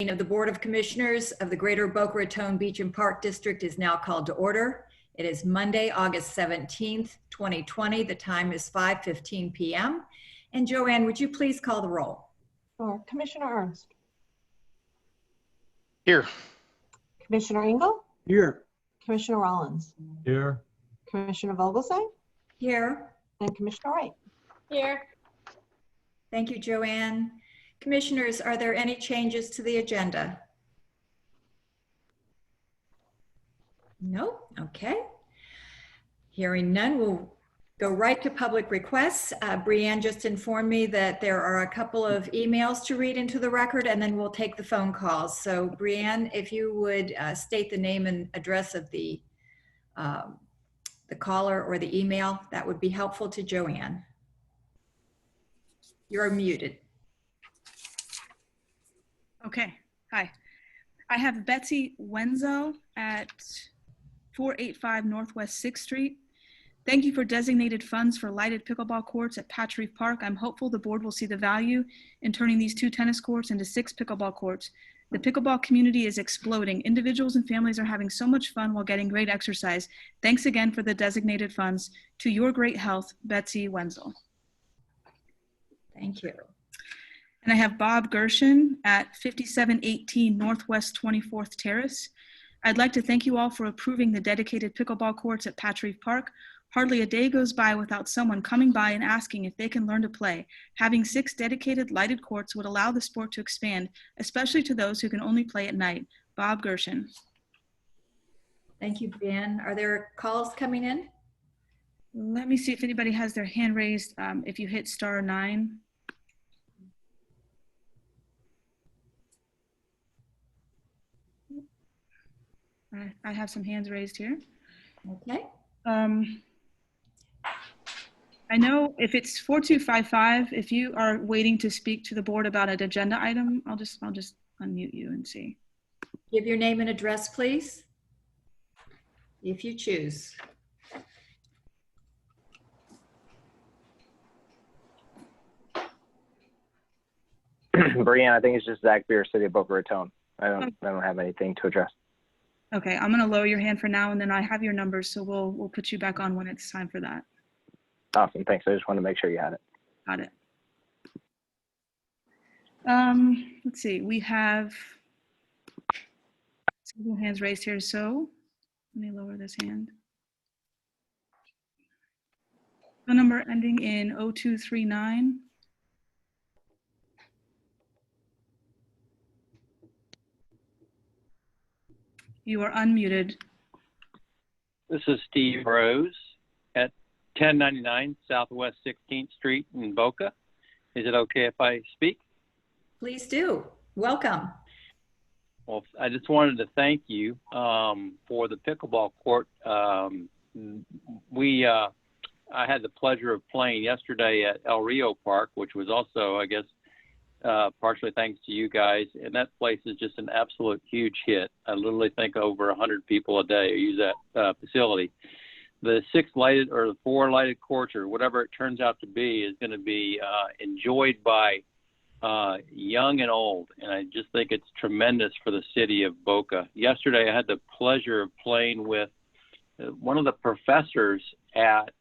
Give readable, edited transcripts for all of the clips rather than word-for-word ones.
Of the Board of Commissioners of the Greater Boca Raton Beach and Park District is now called to order. It is Monday, August 17th, 2020. The time is 5:15 p.m. And JoAnn, would you please call the roll? Sure. Commissioner Ernst. Here. Commissioner Engel. Here. Commissioner Rollins. Here. Commissioner Vogelsang. Here. And Commissioner Wright. Here. Thank you, JoAnn. Commissioners, are there any changes to the agenda? No? Okay. Hearing none, we'll go right to public requests. Brianne just informed me that there are a couple of emails to read into the record, and then we'll take the phone calls. So Brianne, if you would state the name and address of the caller or the email, that would be helpful to JoAnn. You're muted. Okay. Hi. I have Betsy Wenzel at 485 Northwest 6th Street. Thank you for designated funds for lighted pickleball courts at Patch Reef Park. I'm hopeful the board will see the value in turning these 2 tennis courts into 6 pickleball courts. The pickleball community is exploding. Individuals and families are having so much fun while getting great exercise. Thanks again for the designated funds. To your great health, Betsy Wenzel. Thank you. And I have Bob Gershon at 5718 Northwest 24th Terrace. I'd like to thank you all for approving the dedicated pickleball courts at Patch Reef Park. Hardly a day goes by without someone coming by and asking if they can learn to play. Having 6 dedicated lighted courts would allow the sport to expand, especially to those who can only play at night. Bob Gershon. Thank you, Brianne. Are there calls coming in? Let me see if anybody has their hand raised. If you hit *9. I have some hands raised here. Okay. I know if it's 4255, if you are waiting to speak to the board about an agenda item, I'll just unmute you and see. Give your name and address, please, if you choose. Brianne, I think it's just Zach Beer, City of Boca Raton. I don't have anything to address. Okay, I'm gonna lower your hand for now, and then I have your numbers, so we'll put you back on when it's time for that. Awesome, thanks. I just wanted to make sure you had it. Got it. Let's see, we have several hands raised here, so let me lower this hand. Phone number ending in 0239. You are unmuted. This is Steve Rose at 1099 Southwest 16th Street in Boca. Is it okay if I speak? Please do. Welcome. Well, I just wanted to thank you for the pickleball court. I had the pleasure of playing yesterday at El Rio Park, which was also, I guess, partially thanks to you guys, and that place is just an absolute huge hit. I literally think over 100 people a day use that facility. The 6 lighted or the 4 lighted courts or whatever it turns out to be is going to be enjoyed by young and old, and I just think it's tremendous for the city of Boca. Yesterday I had the pleasure of playing with one of the professors at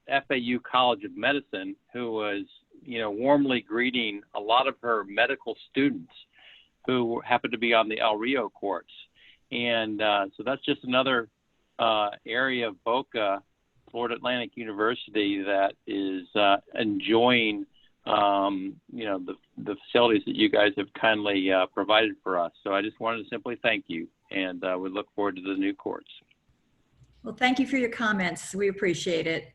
FAU College of Medicine, who was warmly greeting a lot of her medical students who happened to be on the El Rio courts. And so that's just another area of Boca, Florida Atlantic University, that is enjoying, the facilities that you guys have kindly provided for us. So I just wanted to simply thank you, and we look forward to the new courts. Well, thank you for your comments. We appreciate it.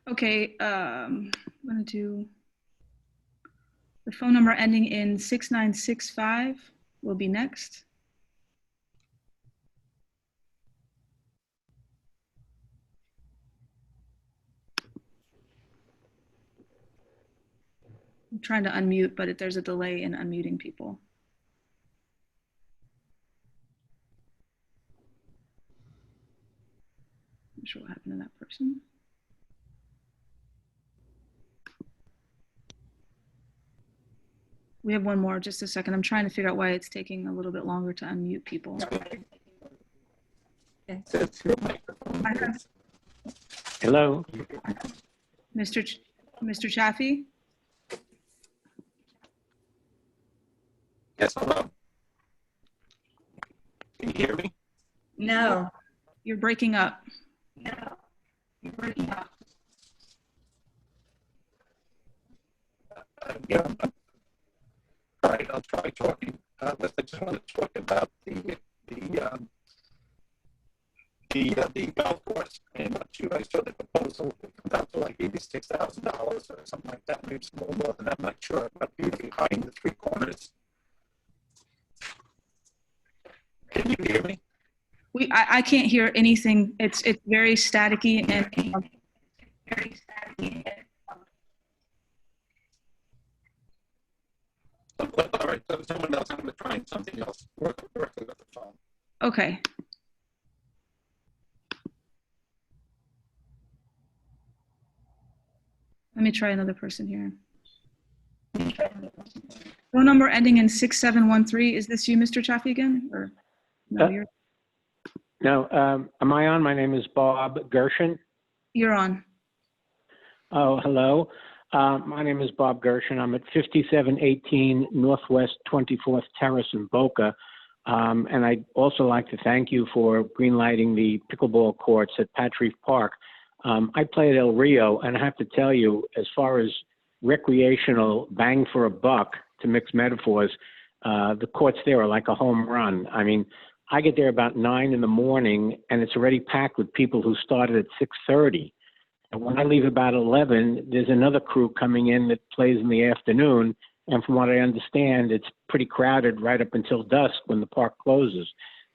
Okay, I'm gonna do the phone number ending in 6965 will be next. I'm trying to unmute, but there's a delay in unmuting people. I'm not sure what happened to that person. We have one more, just a second. I'm trying to figure out why it's taking a little bit longer to unmute people. Hello. Mr. Chaffee? Yes, hello. Can you hear me? No. You're breaking up. Yeah. All right, I'll try talking. But I just want to talk about the golf course. And once you guys saw the proposal, it comes out to like $86,000 or something like that, maybe a little more than that, I'm not sure. But behind the three corners. Can you hear me? I can't hear anything. It's very staticky and All right, so someone else, I'm going to try something else. Work directly with the phone. okay. Let me try another person here. Phone number ending in 6713. Is this you, Mr. Chaffee, again? Or no, No, am I on? My name is Bob Gershon. you're on. Oh, hello. My name is Bob Gershon. I'm at 5718 Northwest 24th Terrace in Boca. And I'd also like to thank you for greenlighting the pickleball courts at Patrice Park. I play at El Rio, and I have to tell you, as far as recreational bang for a buck, to mix metaphors, the courts there are like a home run. I mean, I get there about 9 in the morning, and it's already packed with people who started at 6:30. And when I leave about 11, there's another crew coming in that plays in the afternoon. And from what I understand, it's pretty crowded right up until dusk when the park closes.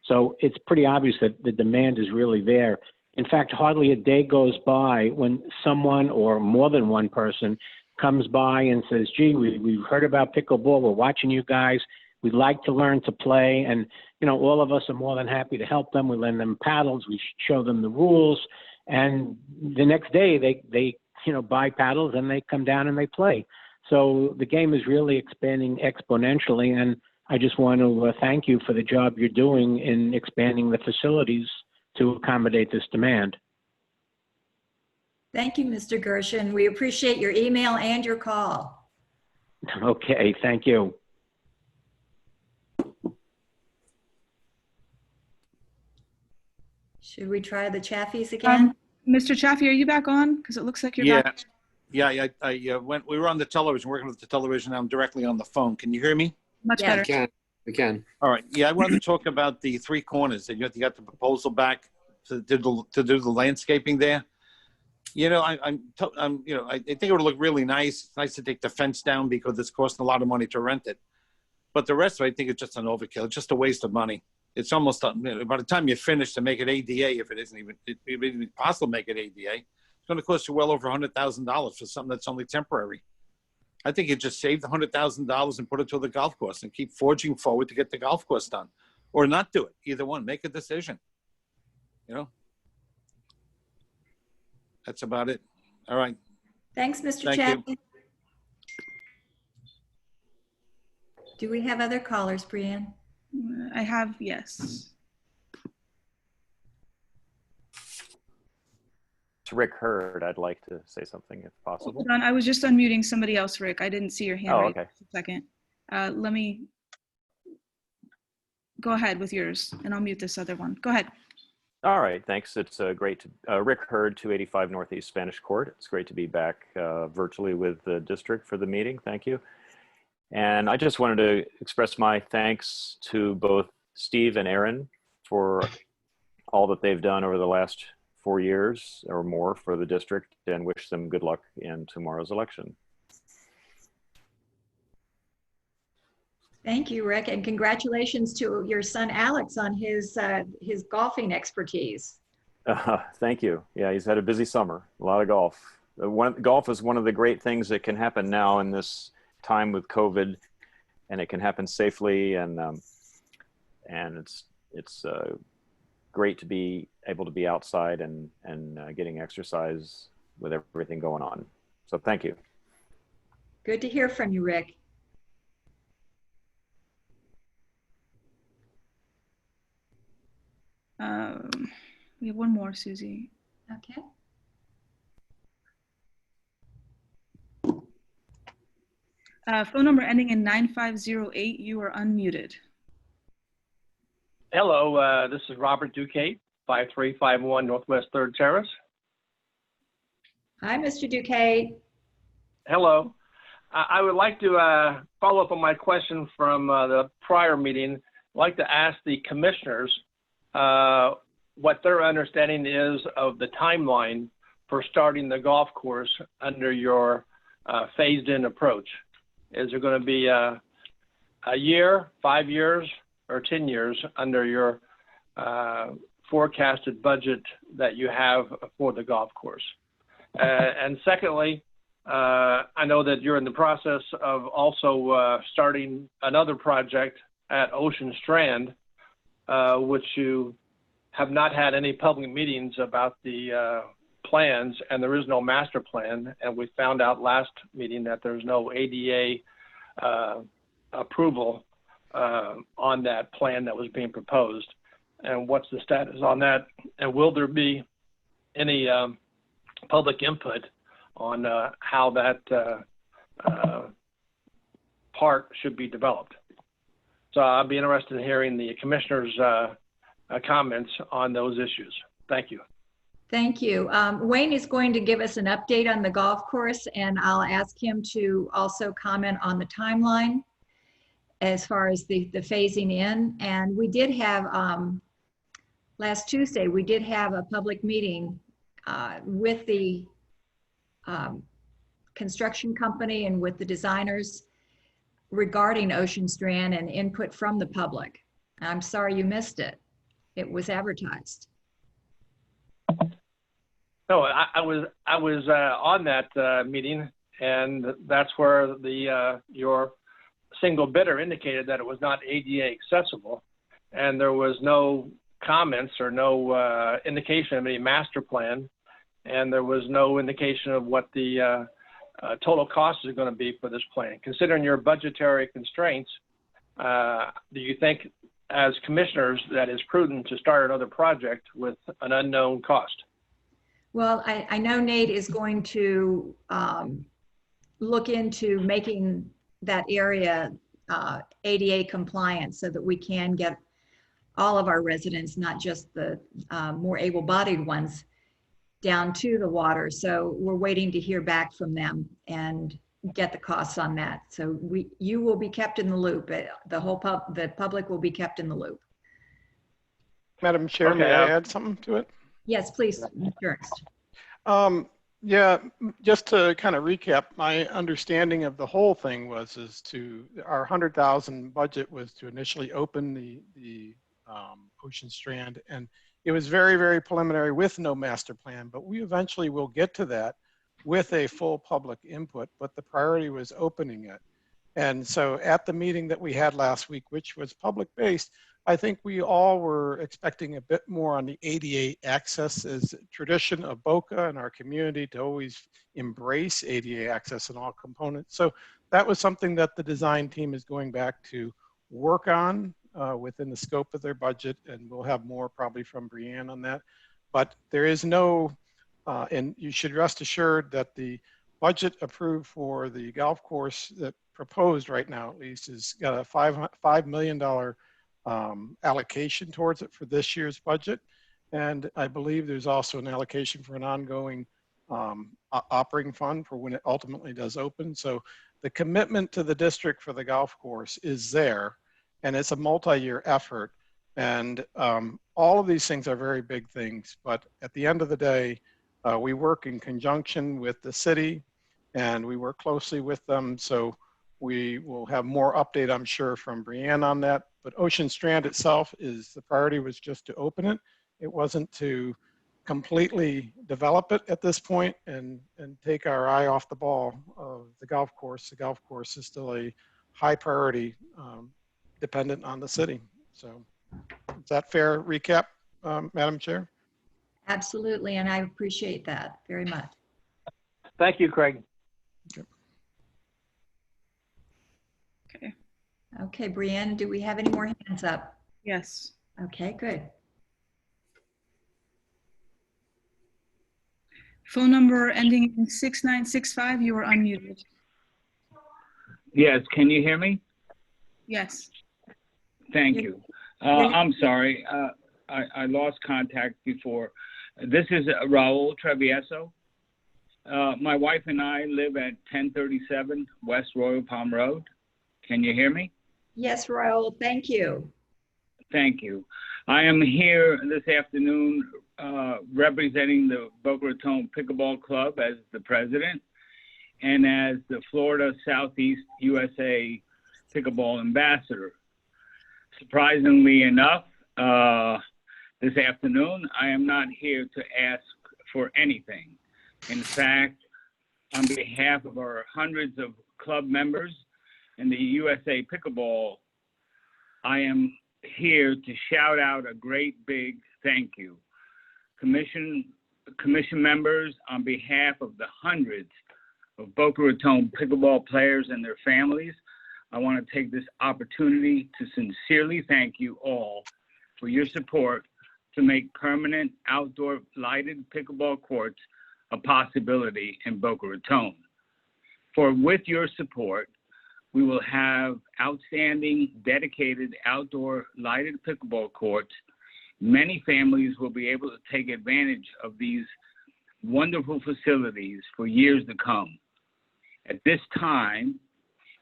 So it's pretty obvious that the demand is really there. In fact, hardly a day goes by when someone or more than one person comes by and says, gee, we've heard about pickleball. We're watching you guys. We'd like to learn to play. And, you know, all of us are more than happy to help them. We lend them paddles. We show them the rules. And the next day they buy paddles and they come down and they play. So the game is really expanding exponentially. And I just want to thank you for the job you're doing in expanding the facilities to accommodate this demand. Thank you, Mr. Gershon. We appreciate your email and your call. Okay, thank you. Should we try the Chaffies again? Mr. Chaffee, are you back on? Because it looks like you're back. Yeah. We were on the television, working with the television. I'm directly on the phone. Can you hear me? Much Yeah. better. We can. All right. Yeah, I wanted to talk about the three corners. You got the proposal back to do the landscaping there. I think it would look really nice. It's nice to take the fence down because it's costing a lot of money to rent it. But the rest of it, I think it's just an overkill. It's just a waste of money. It's almost by the time you finish to make it ADA, if it isn't even possible to make it ADA, it's going to cost you well over $100,000 for something that's only temporary. I think you just save the $100,000 and put it to the golf course and keep forging forward to get the golf course done, or not do it. Either one. Make a decision. That's about it. All right. Thanks, Mr. Thank Chaffee. you. Do we have other callers, Brianne? I have, yes. To Rick Hurd, I'd like to say something if possible. Hold on, I was just unmuting somebody else, Rick. I didn't see your hand. Oh, raised. okay. Just a second. Let me go ahead with yours, and I'll mute this other one. Go ahead. All right, thanks. It's great to Rick Hurd, 285 Northeast Spanish Court. It's great to be back virtually with the district for the meeting. Thank you. And I just wanted to express my thanks to both Steve and Aaron for all that they've done over the last 4 years or more for the district, and wish them good luck in tomorrow's election. Thank you, Rick, and congratulations to your son Alex on his golfing expertise. Thank you. Yeah, he's had a busy summer, a lot of golf. Golf is one of the great things that can happen now in this time with COVID, and it can happen safely, and it's great to be able to be outside and getting exercise with everything going on. So thank you. Good to hear from you, Rick. We have one more, Susie. Okay. Phone number ending in 9508. You are unmuted. Hello, this is Robert Duquette, 5351 Northwest 3rd Terrace. Hi, Mr. Duquette. Hello. I would like to follow up on my question from the prior meeting. I'd like to ask the commissioners what their understanding is of the timeline for starting the golf course under your phased-in approach. Is there going to be a year, 5 years, or 10 years under your forecasted budget that you have for the golf course? And secondly, I know that you're in the process of also starting another project at Ocean Strand, which you have not had any public meetings about the plans, and there is no master plan. And we found out last meeting that there's no ADA approval on that plan that was being proposed. And what's the status on that? And will there be any public input on how that park should be developed? So I'd be interested in hearing the commissioners' comments on those issues. Thank you. Thank you. Wayne is going to give us an update on the golf course, and I'll ask him to also comment on the timeline as far as the phasing in. And we did have, last Tuesday, we did have a public meeting with the construction company and with the designers regarding Ocean Strand and input from the public. I'm sorry you missed it. It was advertised. No, I was on that meeting, and that's where the your single bidder indicated that it was not ADA accessible, and there was no comments or no indication of any master plan, and there was no indication of what the total cost is going to be for this plan. Considering your budgetary constraints, do you think as commissioners that it's prudent to start another project with an unknown cost? Well, I know Nate is going to look into making that area ADA compliant so that we can get all of our residents, not just the more able-bodied ones, down to the water. So we're waiting to hear back from them and get the costs on that. So you will be kept in the loop. The public will be kept in the loop. Madam Chair, Okay, may I add something to it? Yes, please, Mr. Ernst. Yeah, just to kind of recap, my understanding of the whole thing was our 100,000 budget was to initially open the Ocean Strand, and it was very, very preliminary with no master plan, but we eventually will get to that with a full public input, but the priority was opening it. And so at the meeting that we had last week, which was public-based, I think we all were expecting a bit more on the ADA access. As tradition of Boca and our community to always embrace ADA access in all components. So that was something that the design team is going back to work on within the scope of their budget, and we'll have more probably from Brianne on that. But there is no, and you should rest assured that the budget approved for the golf course that proposed right now at least has got a $5 million allocation towards it for this year's budget. And I believe there's also an allocation for an ongoing operating fund for when it ultimately does open. So the commitment to the district for the golf course is there, and it's a multi-year effort. And all of these things are very big things, but at the end of the day, we work in conjunction with the city and we work closely with them. So we will have more update, I'm sure, from Brianne on that. But Ocean Strand itself the priority was just to open it. It wasn't to completely develop it at this point and take our eye off the ball of the golf course. The golf course is still a high priority dependent on the city. So is that fair recap, Madam Chair? Absolutely, and I appreciate that very much. Thank you, Craig. Okay. Okay, Brianne, do we have any more hands up? Yes. Okay, good. Phone number ending in 6965, you are unmuted. Yes, can you hear me? Yes. Thank Yeah. you. Yeah. I'm sorry. I lost contact before. This is Raul Travieso. My wife and I live at 1037 West Royal Palm Road. Can you hear me? Yes, Raul, thank you. Thank you. I am here this afternoon representing the Boca Raton Pickleball Club as the president and as the Florida Southeast USA Pickleball Ambassador. Surprisingly enough, this afternoon, I am not here to ask for anything. In fact, on behalf of our hundreds of club members and the USA Pickleball, I am here to shout out a great big thank you. Commission members, on behalf of the hundreds of Boca Raton pickleball players and their families, I want to take this opportunity to sincerely thank you all for your support to make permanent outdoor lighted pickleball courts a possibility in Boca Raton. For with your support, we will have outstanding, dedicated outdoor lighted pickleball courts. Many families will be able to take advantage of these wonderful facilities for years to come. At this time,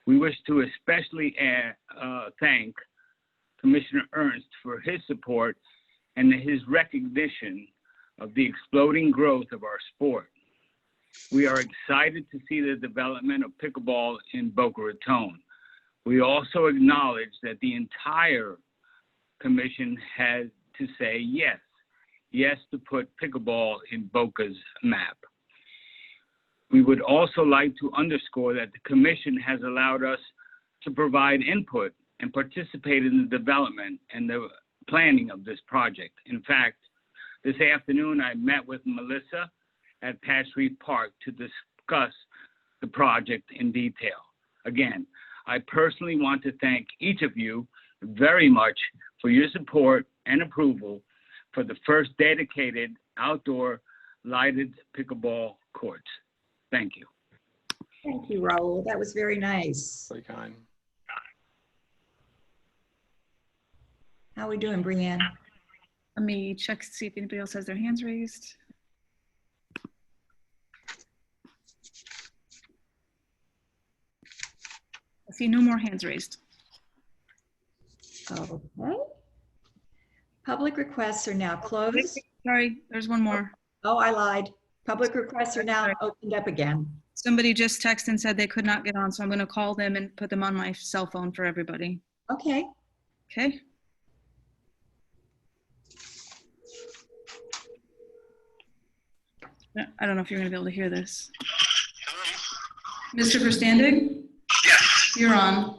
we wish to especially thank Commissioner Ernst for his support and his recognition of the exploding growth of our sport. We are excited to see the development of pickleball in Boca Raton. We also acknowledge that the entire commission has to say yes to put pickleball in Boca's map. We would also like to underscore that the commission has allowed us to provide input and participate in the development and the planning of this project. In fact, this afternoon I met with Melissa at Patrick Park to discuss the project in detail. Again, I personally want to thank each of you very much for your support and approval for the first dedicated outdoor lighted pickleball courts. Thank you. Thank you, Raul. That was very nice. Very kind. How are we doing, Brianne? Let me check to see if anybody else has their hands raised. I see no more hands raised. Okay. Public requests are now closed. Sorry, there's one more. Oh, I lied. Public requests are now opened up again. Somebody just texted and said they could not get on, so I'm going to call them and put them on my cell phone for everybody. Okay. Okay. I don't know if you're going to be able to hear this. Mr. Verstandig? Yes. You're on.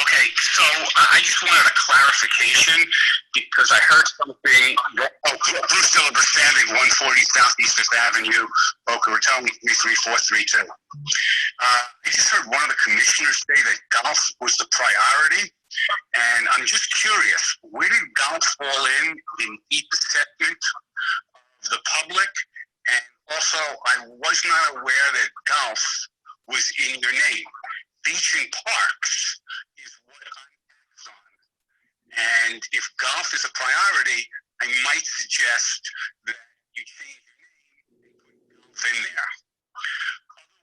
Okay, so I just wanted a clarification because I heard something. Bruce Silver standing 140 Southeast 5th Avenue, Boca Raton 33432. I just heard one of the commissioners say that golf was the priority, and I'm just curious, where did golf fall in each segment of the public? And also, I was not aware that golf was in your name. Beach and parks is what I'm focused on. And if golf is a priority, I might suggest that you change your name and put golf in there.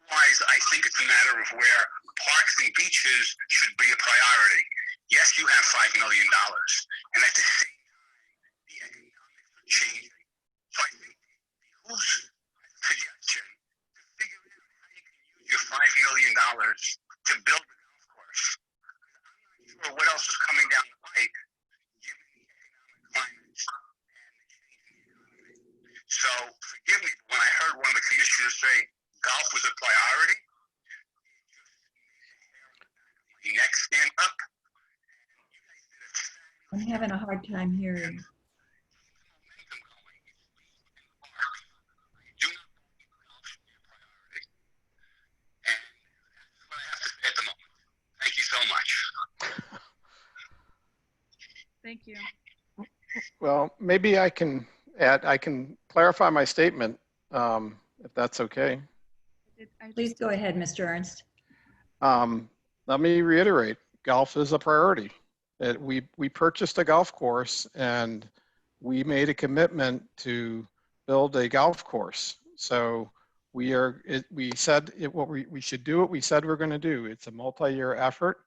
Otherwise, I think it's a matter of where parks and beaches should be a priority. Yes, you have $5 million. And at the same time, the economics are changing. So I think it behooves a suggestion to figure out how you can use your $5 million to build a golf course. I'm not sure what else is coming down the pike, given the economic climate and the change in the economy. So forgive me, when I heard one of the commissioners say golf was a priority, it just made the hair on the back of my neck stand up. I'm having a hard time hearing. Thank you so much. Thank you. Well, maybe I can clarify my statement. if that's okay. Please go ahead, Mr. Ernst. Let me reiterate, golf is a priority. We purchased a golf course and we made a commitment to build a golf course. So we said we should do what we said we're going to do. It's a multi-year effort,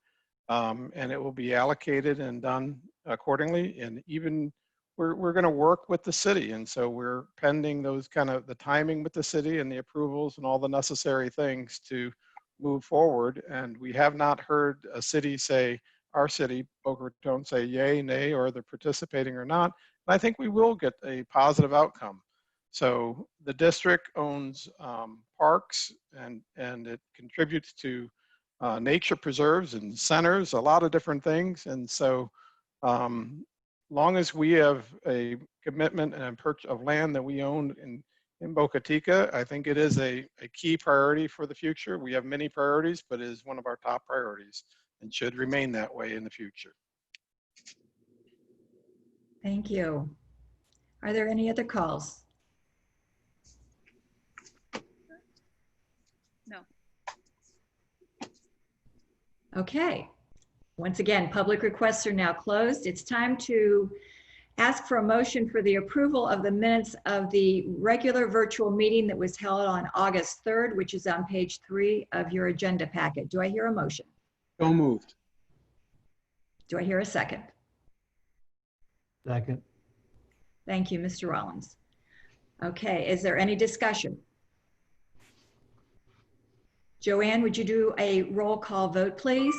and it will be allocated and done accordingly. And even we're going to work with the city. And so we're pending those the timing with the city and the approvals and all the necessary things to move forward. And we have not heard a city say, our city, Boca Raton, say yay, nay, or they're participating or not. And I think we will get a positive outcome. So the district owns parks and it contributes to nature preserves and centers, a lot of different things. And so long as we have a commitment and a purchase of land that we own in Boca Chica, I think it is a key priority for the future. We have many priorities, but it is one of our top priorities and should remain that way in the future. Thank you. Are there any other calls? No. Okay. Once again, public requests are now closed. It's time to ask for a motion for the approval of the minutes of the regular virtual meeting that was held on August 3rd, which is on page 3 of your agenda packet. Do I hear a motion? So moved. Do I hear a second? Second. Thank you, Mr. Rollins. Okay, is there any discussion? JoAnn, would you do a roll call vote, please?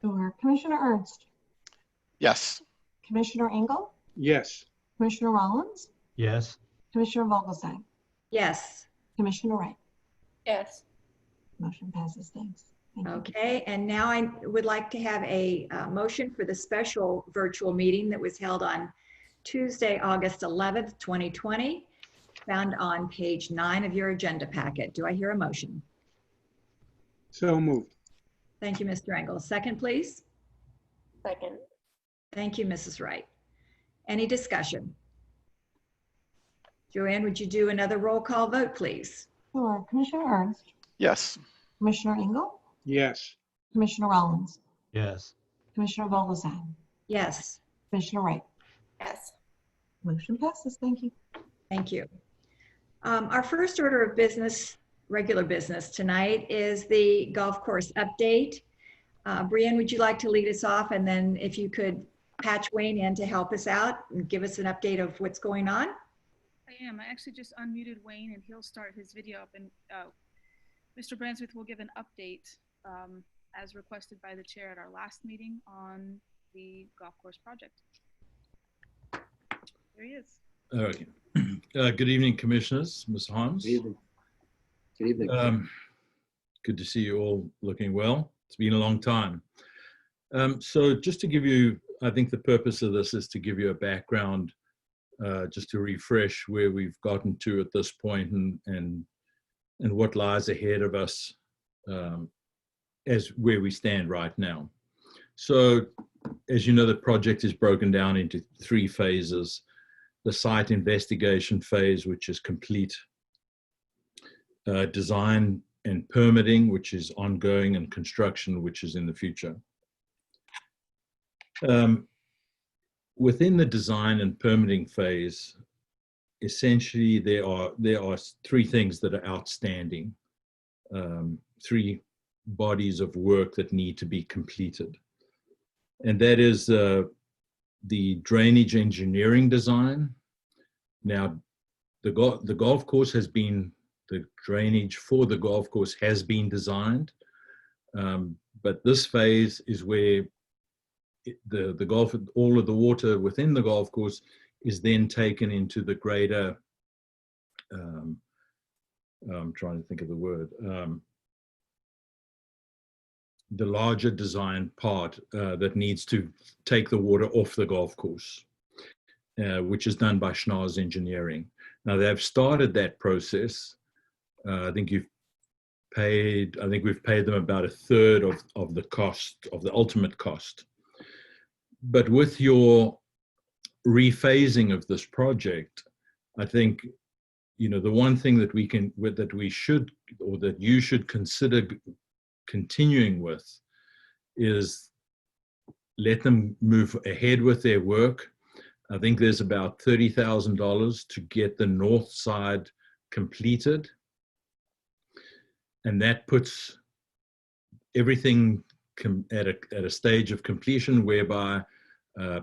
Sure. Commissioner Ernst, Yes. Commissioner Engel, Yes. Commissioner Rollins, Yes. Commissioner Vogelsang, Yes. Commissioner Wright. Yes. Motion passes. Thanks. Thank you. Okay, and now I would like to have a motion for the special virtual meeting that was held on Tuesday, August 11th, 2020, found on page 9 of your agenda packet. Do I hear a motion? So moved. Thank you, Mr. Engel. Second, please. Second. Thank you, Mrs. Wright. Any discussion? JoAnn, would you do another roll call vote, please? Sure. Commissioner Ernst, Yes. Commissioner Engel, Yes. Commissioner Rollins, Yes. Commissioner Vogelsang, Yes. Commissioner Wright. Yes. Motion passes. Thank you. Thank you. Our first order of business, regular business tonight, is the golf course update. Brianne, would you like to lead us off? And then if you could patch Wayne in to help us out and give us an update of what's going on. I am. I actually just unmuted Wayne and he'll start his video up, and Mr. Bransmith will give an update as requested by the chair at our last meeting on the golf course project. There he is. All right. Good evening, commissioners, Ms. Harms. Good evening. Good evening. Good to see you all looking well. It's been a long time. So just to give you, I think the purpose of this is to give you a background, just to refresh where we've gotten to at this point and what lies ahead of us as where we stand right now. So as you know, the project is broken down into 3 phases. The site investigation phase, which is complete, design and permitting, which is ongoing, and construction, which is in the future. Within the design and permitting phase, essentially there are 3 things that are outstanding, 3 bodies of work that need to be completed. And that is the drainage engineering design. Now, the golf course has been, the drainage for the golf course has been designed, but this phase is where the golf, all of the water within the golf course is then taken into the greater, I'm trying to think of the word, the larger design part that needs to take the water off the golf course, which is done by Schnarr's Engineering. Now they've started that process. I think we've paid them about 1/3 of the cost, of the ultimate cost. But with your rephasing of this project, I think the one thing that we should, or that you should consider continuing with, is let them move ahead with their work. I think there's about $30,000 to get the north side completed. And that puts everything at a stage of completion whereby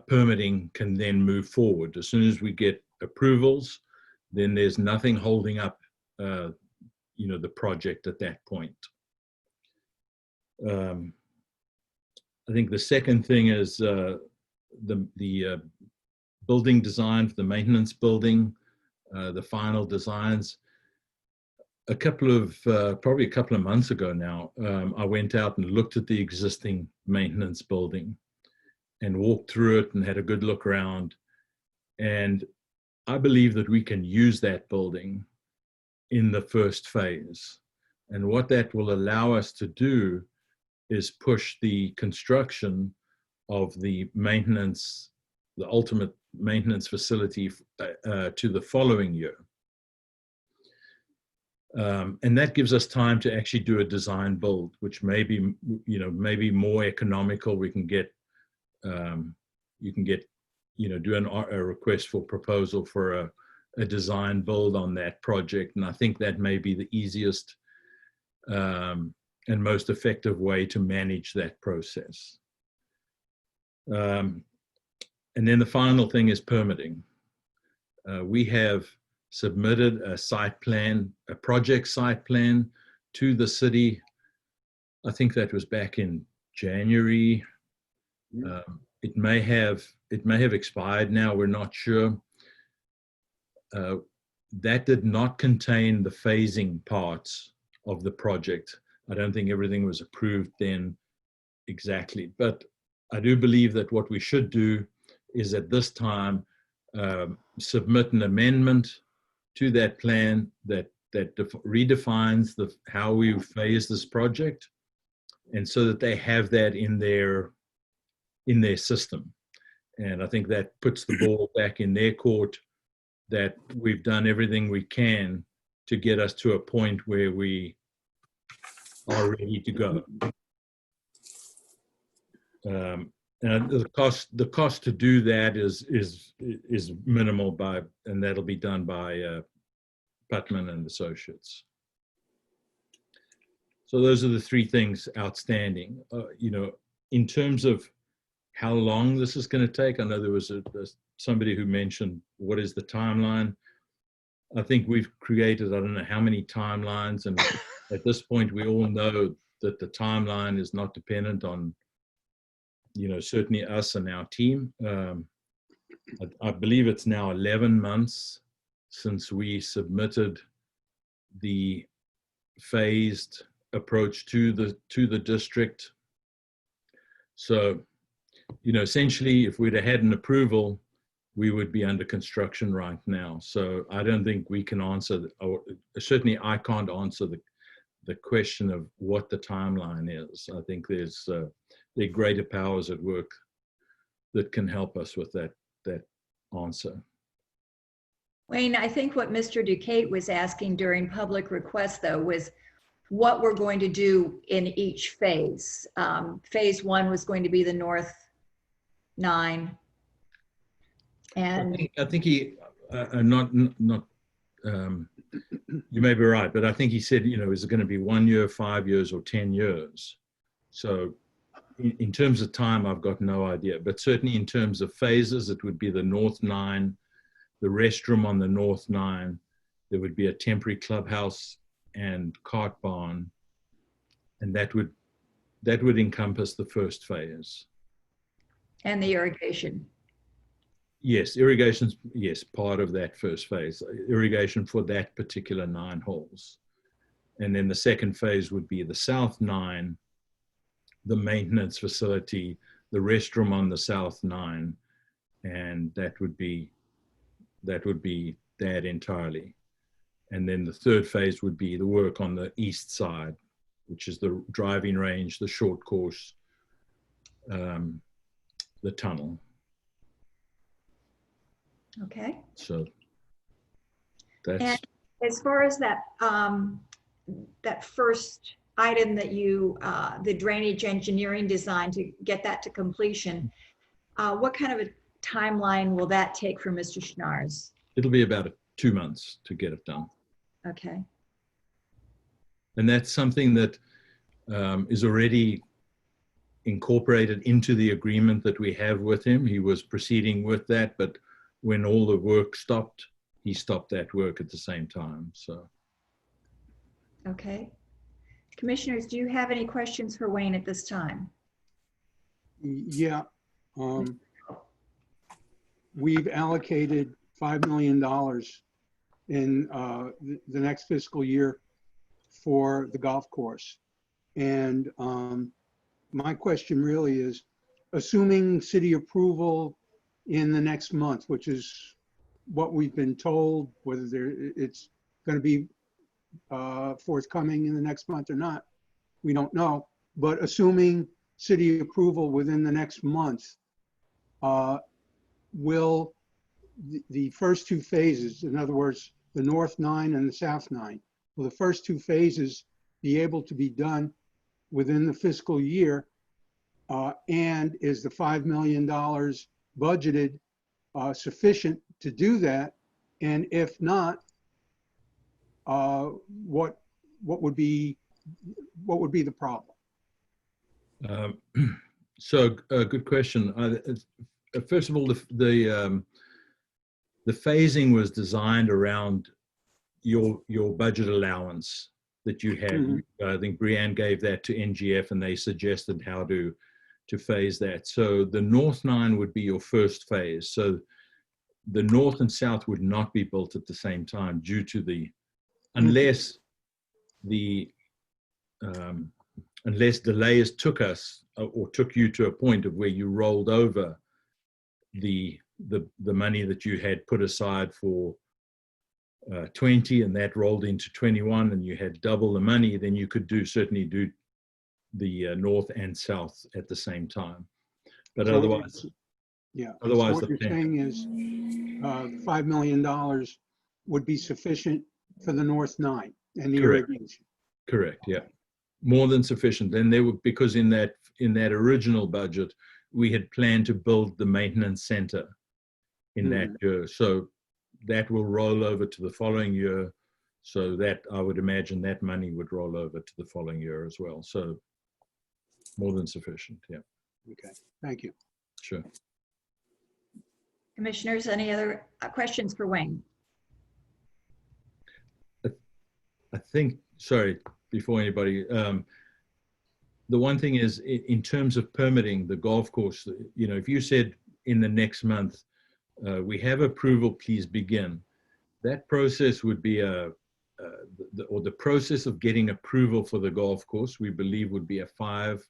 permitting can then move forward. As soon as we get approvals, then there's nothing holding up, the project at that point. I think the second thing is the building design for the maintenance building, the final designs. Probably a couple of months ago now, I went out and looked at the existing maintenance building and walked through it and had a good look around. And I believe that we can use that building in the first phase. And what that will allow us to do is push the construction of the maintenance, the ultimate maintenance facility to the following year. And that gives us time to actually do a design build, which may be, maybe more economical. We can get, you can get, do a request for proposal for a design build on that project. And I think that may be the easiest and most effective way to manage that process. And then the final thing is permitting. We have submitted a site plan, a project site plan to the city. I think that was back in January. It may have expired now, we're not sure. That did not contain the phasing parts of the project. I don't think everything was approved then exactly, but I do believe that what we should do is at this time submit an amendment to that plan that redefines how we phase this project, and so that they have that in their system. And I think that puts the ball back in their court, that we've done everything we can to get us to a point where we are ready to go. And the cost to do that is minimal, and that'll be done by Putman and Associates. So those are the three things outstanding. In terms of how long this is going to take, I know there was somebody who mentioned what is the timeline. I think we've created, I don't know how many timelines, and at this point we all know that the timeline is not dependent on, certainly us and our team. I believe it's now 11 months since we submitted the phased approach to the district. So, essentially, if we'd have had an approval, we would be under construction right now. So I don't think we can answer, or certainly I can't answer the question of what the timeline is. I think there are greater powers at work that can help us with that answer. Wayne, I think what Mr. Duquette was asking during public request, though, was what we're going to do in each phase. Phase one was going to be the North 9. And I think he, you may be right, but I think he said, is it going to be 1 year, 5 years, or 10 years? So in terms of time, I've got no idea, but certainly in terms of phases, it would be the North 9, the restroom on the North 9, there would be a temporary clubhouse and cart barn, and that would encompass the first phase. And the irrigation. Yes, irrigation's, yes, part of that first phase. Irrigation for that particular 9 holes. And then the second phase would be the South 9, the maintenance facility, the restroom on the South 9, and that would be that entirely. And then the third phase would be the work on the east side, which is the driving range, the short course, the tunnel. Okay. So that's. And As far as that, that first item that you, the drainage engineering design to get that to completion, what kind of a timeline will that take for Mr. Schnars? It'll be about 2 months to get it done. Okay. And that's something that is already incorporated into the agreement that we have with him. He was proceeding with that, but when all the work stopped, he stopped that work at the same time. So, Okay. Commissioners, do you have any questions for Wayne at this time? Yeah. We've allocated $5 million in the next fiscal year for the golf course. And my question really is, assuming city approval in the next month, which is what we've been told, whether it's going to be forthcoming in the next month or not, we don't know. But assuming city approval within the next month, will the first two phases, in other words, the North 9 and the South 9, will the first two phases be able to be done within the fiscal year? And is the $5 million budgeted sufficient to do that? And if not, what would be the problem? So good question. First of all, the phasing was designed around your budget allowance that you had. Mm-hmm. I think Brianne gave that to NGF, and they suggested how to phase that. So the North 9 would be your first phase. So the North and South would not be built at the same time due to the, unless delays took us or took you to a point of where you rolled over the money that you had put aside for 20 and that rolled into 21 and you had double the money, then you could certainly do the North and South at the same time. But So otherwise, yeah. Otherwise, so what you're saying is $5 million would be sufficient for the North 9 and the Correct. irrigation. Correct. Yeah, more than sufficient. Then they were, because in that original budget, we had planned to build the maintenance center in that year. So that will roll over to the following year. So that I would imagine that money would roll over to the following year as well. So more than sufficient. Yeah. Okay. Thank you. Sure. Commissioners, any other questions for Wayne? I think, sorry, before anybody, the one thing is in terms of permitting the golf course, you know, if you said in the next month, we have approval, please begin. That process would be the process of getting approval for the golf course, we believe would be a 5,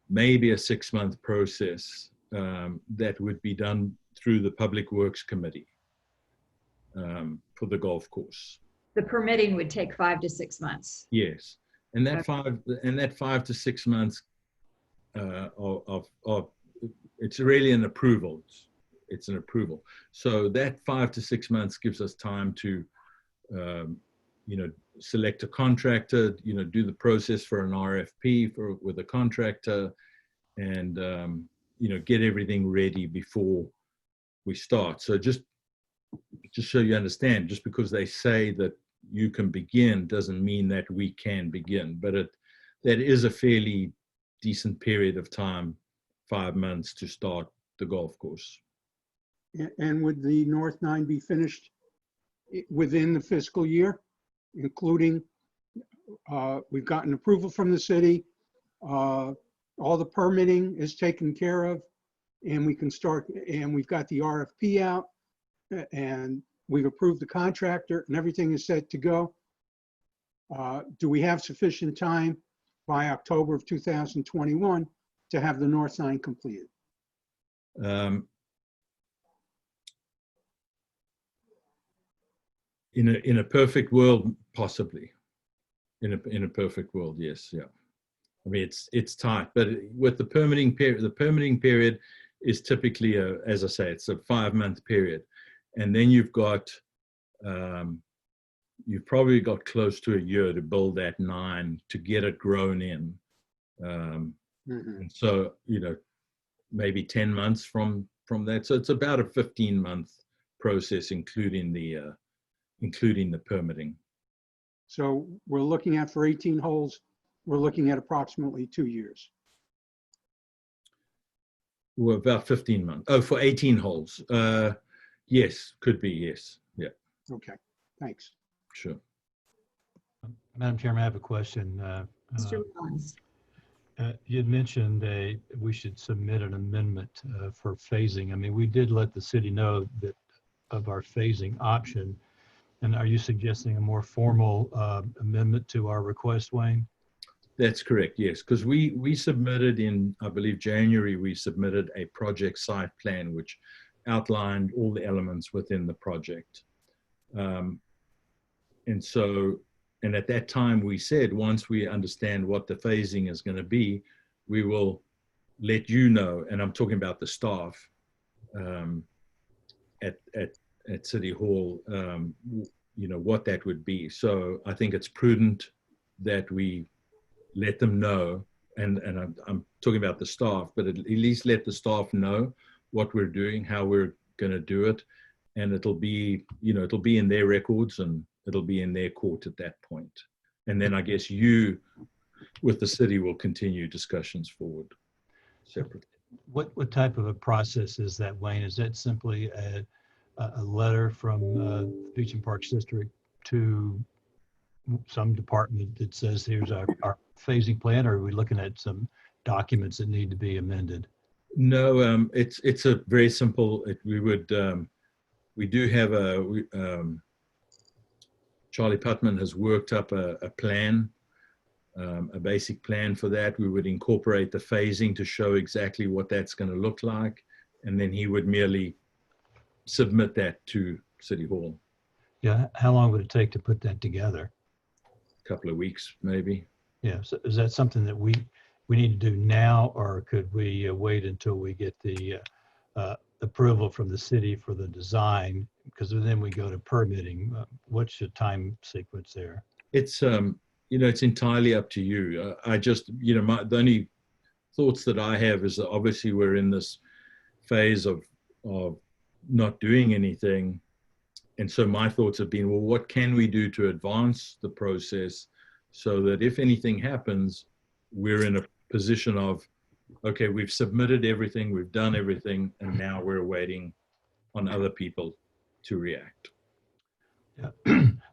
maybe a 6-month process that would be done through the Public Works Committee for the golf course. The permitting would take 5 to 6 months. Yes, and that Okay. 5 to 6 months of it's really an approval. It's an approval. So that 5 to 6 months gives us time to, you know, select a contractor, you know, do the process for an RFP with a contractor, and you know, get everything ready before we start. So just so you understand, just because they say that you can begin doesn't mean that we can begin, but that is a fairly decent period of time, 5 months to start the golf course. And would the North 9 be finished within the fiscal year, including, we've gotten approval from the city, all the permitting is taken care of, and we can start, and we've got the RFP out, and we've approved the contractor, and everything is set to go. Do we have sufficient time by October of 2021 to have the North 9 completed? In a perfect world, possibly. In a perfect world, yes, yeah. I mean, it's tight, but with the permitting period is typically as I say, it's a 5-month period, and then you've got you've probably got close to a year to build that 9 to get it grown in. And so, maybe 10 months from that. So it's about a 15-month process, including the permitting. So we're looking at, for 18 holes, we're looking at approximately 2 years. Well, about 15 months. Oh, for 18 holes. Yes, could be, yes. Yeah. Okay, thanks. Sure. Madam Chairman, I have a question. Mr. Rollins. You had mentioned we should submit an amendment for phasing. I mean, we did let the city know that of our phasing option. And are you suggesting a more formal amendment to our request, Wayne? That's correct, yes, because we submitted in, I believe, January, we submitted a project site plan which outlined all the elements within the project. And at that time we said, once we understand what the phasing is going to be, we will let you know, and I'm talking about the staff at City Hall, what that would be. So I think it's prudent that we let them know, and I'm talking about the staff, but at least let the staff know what we're doing, how we're going to do it, and it'll be in their records and it'll be in their court at that point. And then I guess you, with the city, will continue discussions forward separately. What type of a process is that, Wayne? Is that simply a letter from Beach and Parks District to some department that says here's our phasing plan, or are we looking at some documents that need to be amended? No, it's a very simple. We do have Charlie Putman has worked up a plan, a basic plan for that. We would incorporate the phasing to show exactly what that's going to look like, and then he would merely submit that to City Hall. Yeah, how long would it take to put that together? A couple of weeks, maybe. Yeah, so is that something that we need to do now, or could we wait until we get the approval from the city for the design? Because then we go to permitting. What's your time sequence there? It's it's entirely up to you. I just the only thoughts that I have is that obviously we're in this phase of not doing anything, and so my thoughts have been, well, what can we do to advance the process so that if anything happens, we're in a position of, okay, we've submitted everything, we've done everything, and now we're waiting on other people to react. Yeah,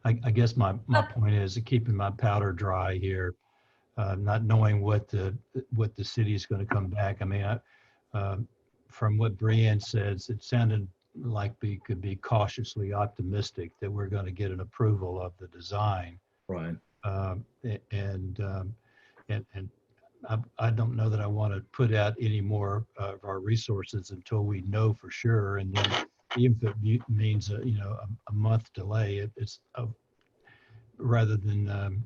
I guess my point is keeping my powder dry here, not knowing what the city is going to come back. I mean, from what Brianne says, it sounded like we could be cautiously optimistic that we're going to get an approval of the design. Right. And I don't know that I want to put out any more of our resources until we know for sure. And then even if it means a month delay, it's rather than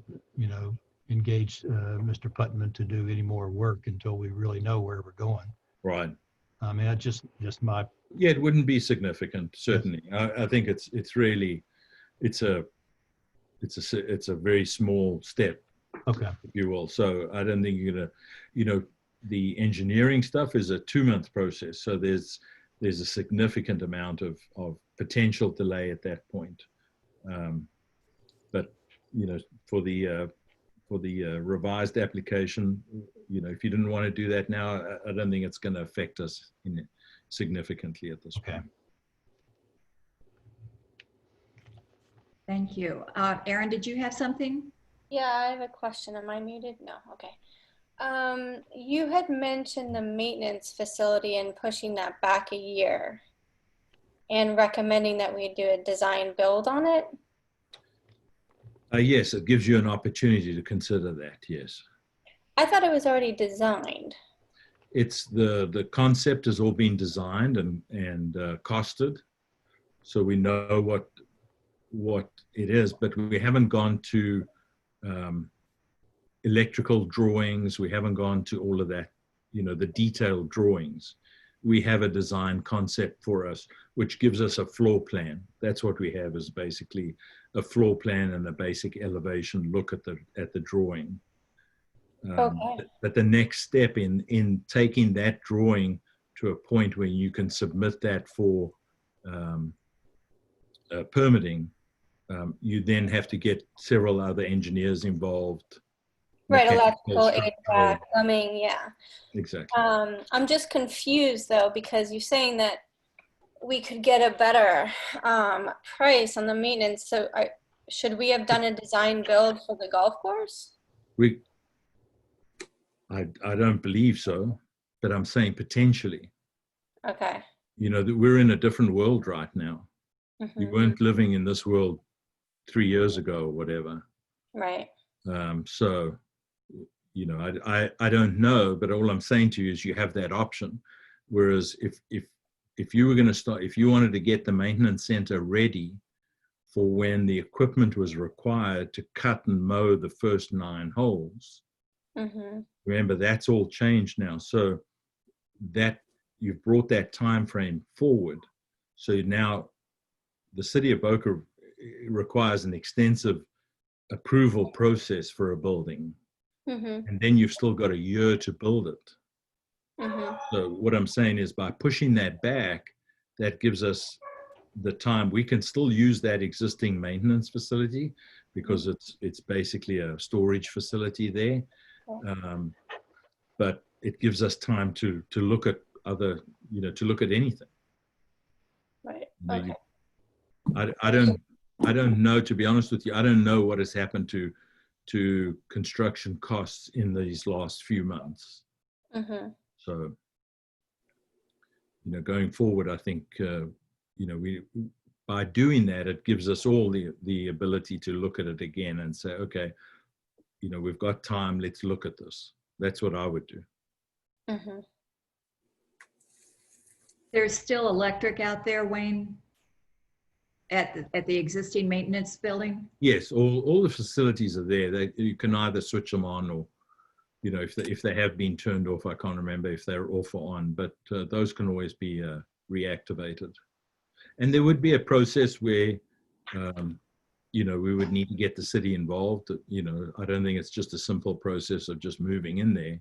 engage Mr. Putman to do any more work until we really know where we're going. Right. I mean, that's just my. Yeah, it wouldn't be significant, certainly. Yes. I think it's a very small step. Okay. If you will. So I don't think you're gonna, the engineering stuff is a 2-month process. So there's a significant amount of potential delay at that point. But for the revised application, if you didn't want to do that now, I don't think it's going to affect us significantly at this point. Thank you. Erin, did you have something? Yeah, I have a question. Am I muted? No. Okay. You had mentioned the maintenance facility and pushing that back a year and recommending that we do a design build on it. Yes, it gives you an opportunity to consider that. Yes. I thought it was already designed. It's the concept has all been designed and costed, so we know what it is, but we haven't gone to electrical drawings. We haven't gone to all of that, the detailed drawings. We have a design concept for us, which gives us a floor plan. That's what we have, is basically a floor plan and a basic elevation look at the drawing. Okay. But the next step in taking that drawing to a point where you can submit that for permitting, you then have to get several other engineers involved. Right, mechanical, electrical, structural. HVAC, plumbing, yeah. Exactly. I'm just confused though, because you're saying that we could get a better price on the maintenance. So should we have done a design build for the golf course? I don't believe so, but I'm saying potentially. Okay. You know, that we're in a different world right now. We weren't living in this world 3 years ago or whatever. Right. So, you know, I don't know, but all I'm saying to you is you have that option. Whereas if you were going to start, if you wanted to get the maintenance center ready for when the equipment was required to cut and mow the first 9 holes, remember that's all changed now. So that you've brought that time frame forward. So now the city of Boca requires an extensive approval process for a building. And then you've still got a year to build it. So what I'm saying is by pushing that back, that gives us the time. We can still use that existing maintenance facility because it's basically a storage facility there. But it gives us time to look at other, you know, to look at anything. Right. You know, I don't know, to be honest with you, I don't know what has happened to construction costs in these last few months. So, you know, going forward, I think, you know, by doing that, it gives us all the ability to look at it again and say, okay, you know, we've got time, let's look at this. That's what I would do. There's still electric out there, Wayne, at the existing maintenance building? Yes, all the facilities are there. You can either switch them on or, you know, if they have been turned off, I can't remember if they're off or on, but those can always be reactivated. And there would be a process where, you know, we would need to get the city involved. You know, I don't think it's just a simple process of just moving in there.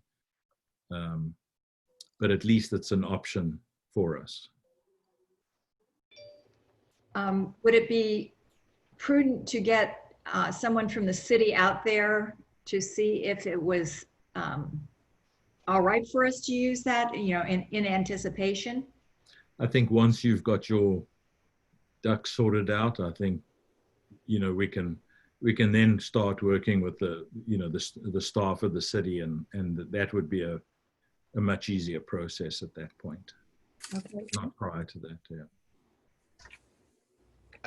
But at least it's an option for us. Would it be prudent to get someone from the city out there to see if it was all right for us to use that, you know, in anticipation? I think once you've got your ducks sorted out, I think, you know, we can then start working with the, you know, the staff of the city, and that would be a much easier process at that point. Okay. Not prior to that, yeah.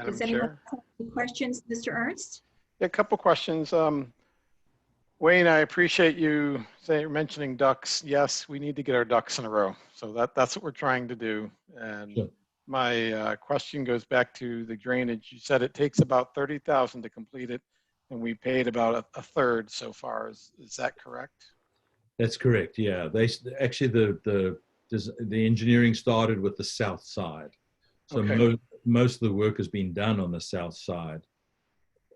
Does anyone have any questions, Mr. Ernst? Yeah, a couple questions. Wayne, I appreciate you mentioning ducks. Yes, we need to get our ducks in a row. So that's what we're trying to do. And sure. My question goes back to the drainage. You said it takes about $30,000 to complete it, and we paid about a third so far. Is that correct? That's correct. Yeah, they actually the engineering started with the south side, so Okay. most of the work has been done on the south side,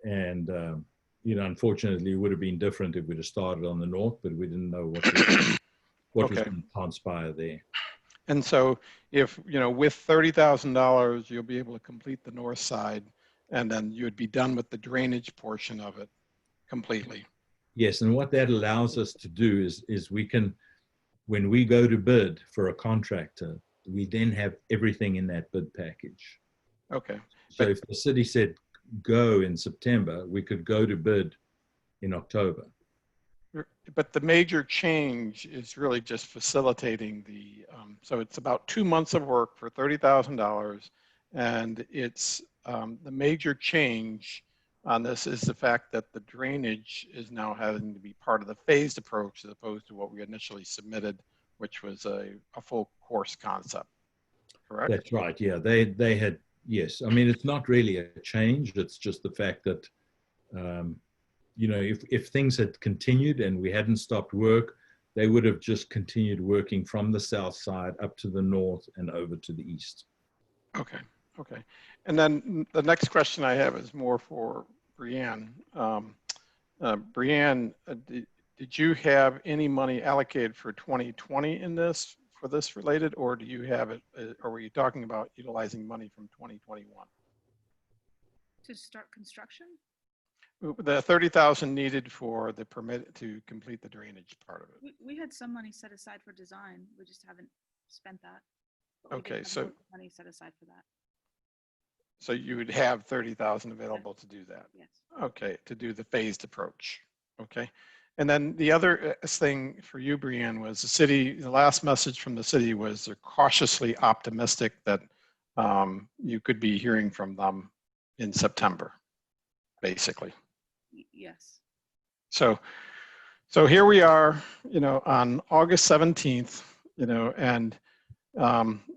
and you know, unfortunately, it would have been different if we'd have started on the north, but we didn't know what was Okay. going to transpire there. And so if, you know, with $30,000, you'll be able to complete the north side, and then you would be done with the drainage portion of it completely. Yes, and what that allows us to do is we can, when we go to bid for a contractor, we then have everything in that bid package. Okay. So if the city said go in September, we could go to bid in October. But the major change is really just facilitating the, so it's about 2 months of work for $30,000. And it's the major change on this is the fact that the drainage is now having to be part of the phased approach as opposed to what we initially submitted, which was a full course concept, correct? That's right, yeah, they had, yes. I mean, it's not really a change, it's just the fact that, you know, if things had continued and we hadn't stopped work, they would have just continued working from the south side up to the north and over to the east. Okay, Okay. And then the next question I have is more for Brianne. Brianne, did you have any money allocated for 2020 in this, for this related, or do you have it, or were you talking about utilizing money from 2021? To start construction? The 30,000 needed for the permit to complete the drainage part of it. We had some money set aside for design. We just haven't spent that. We did Okay, have so more money set aside for that. so you would have 30,000 available to do that. Yes. Okay, to do the phased approach. Okay. And then the other thing for you, Brianne, was the last message from the city was they're cautiously optimistic that you could be hearing from them in September, basically. Yes. So here we are, on August 17th, and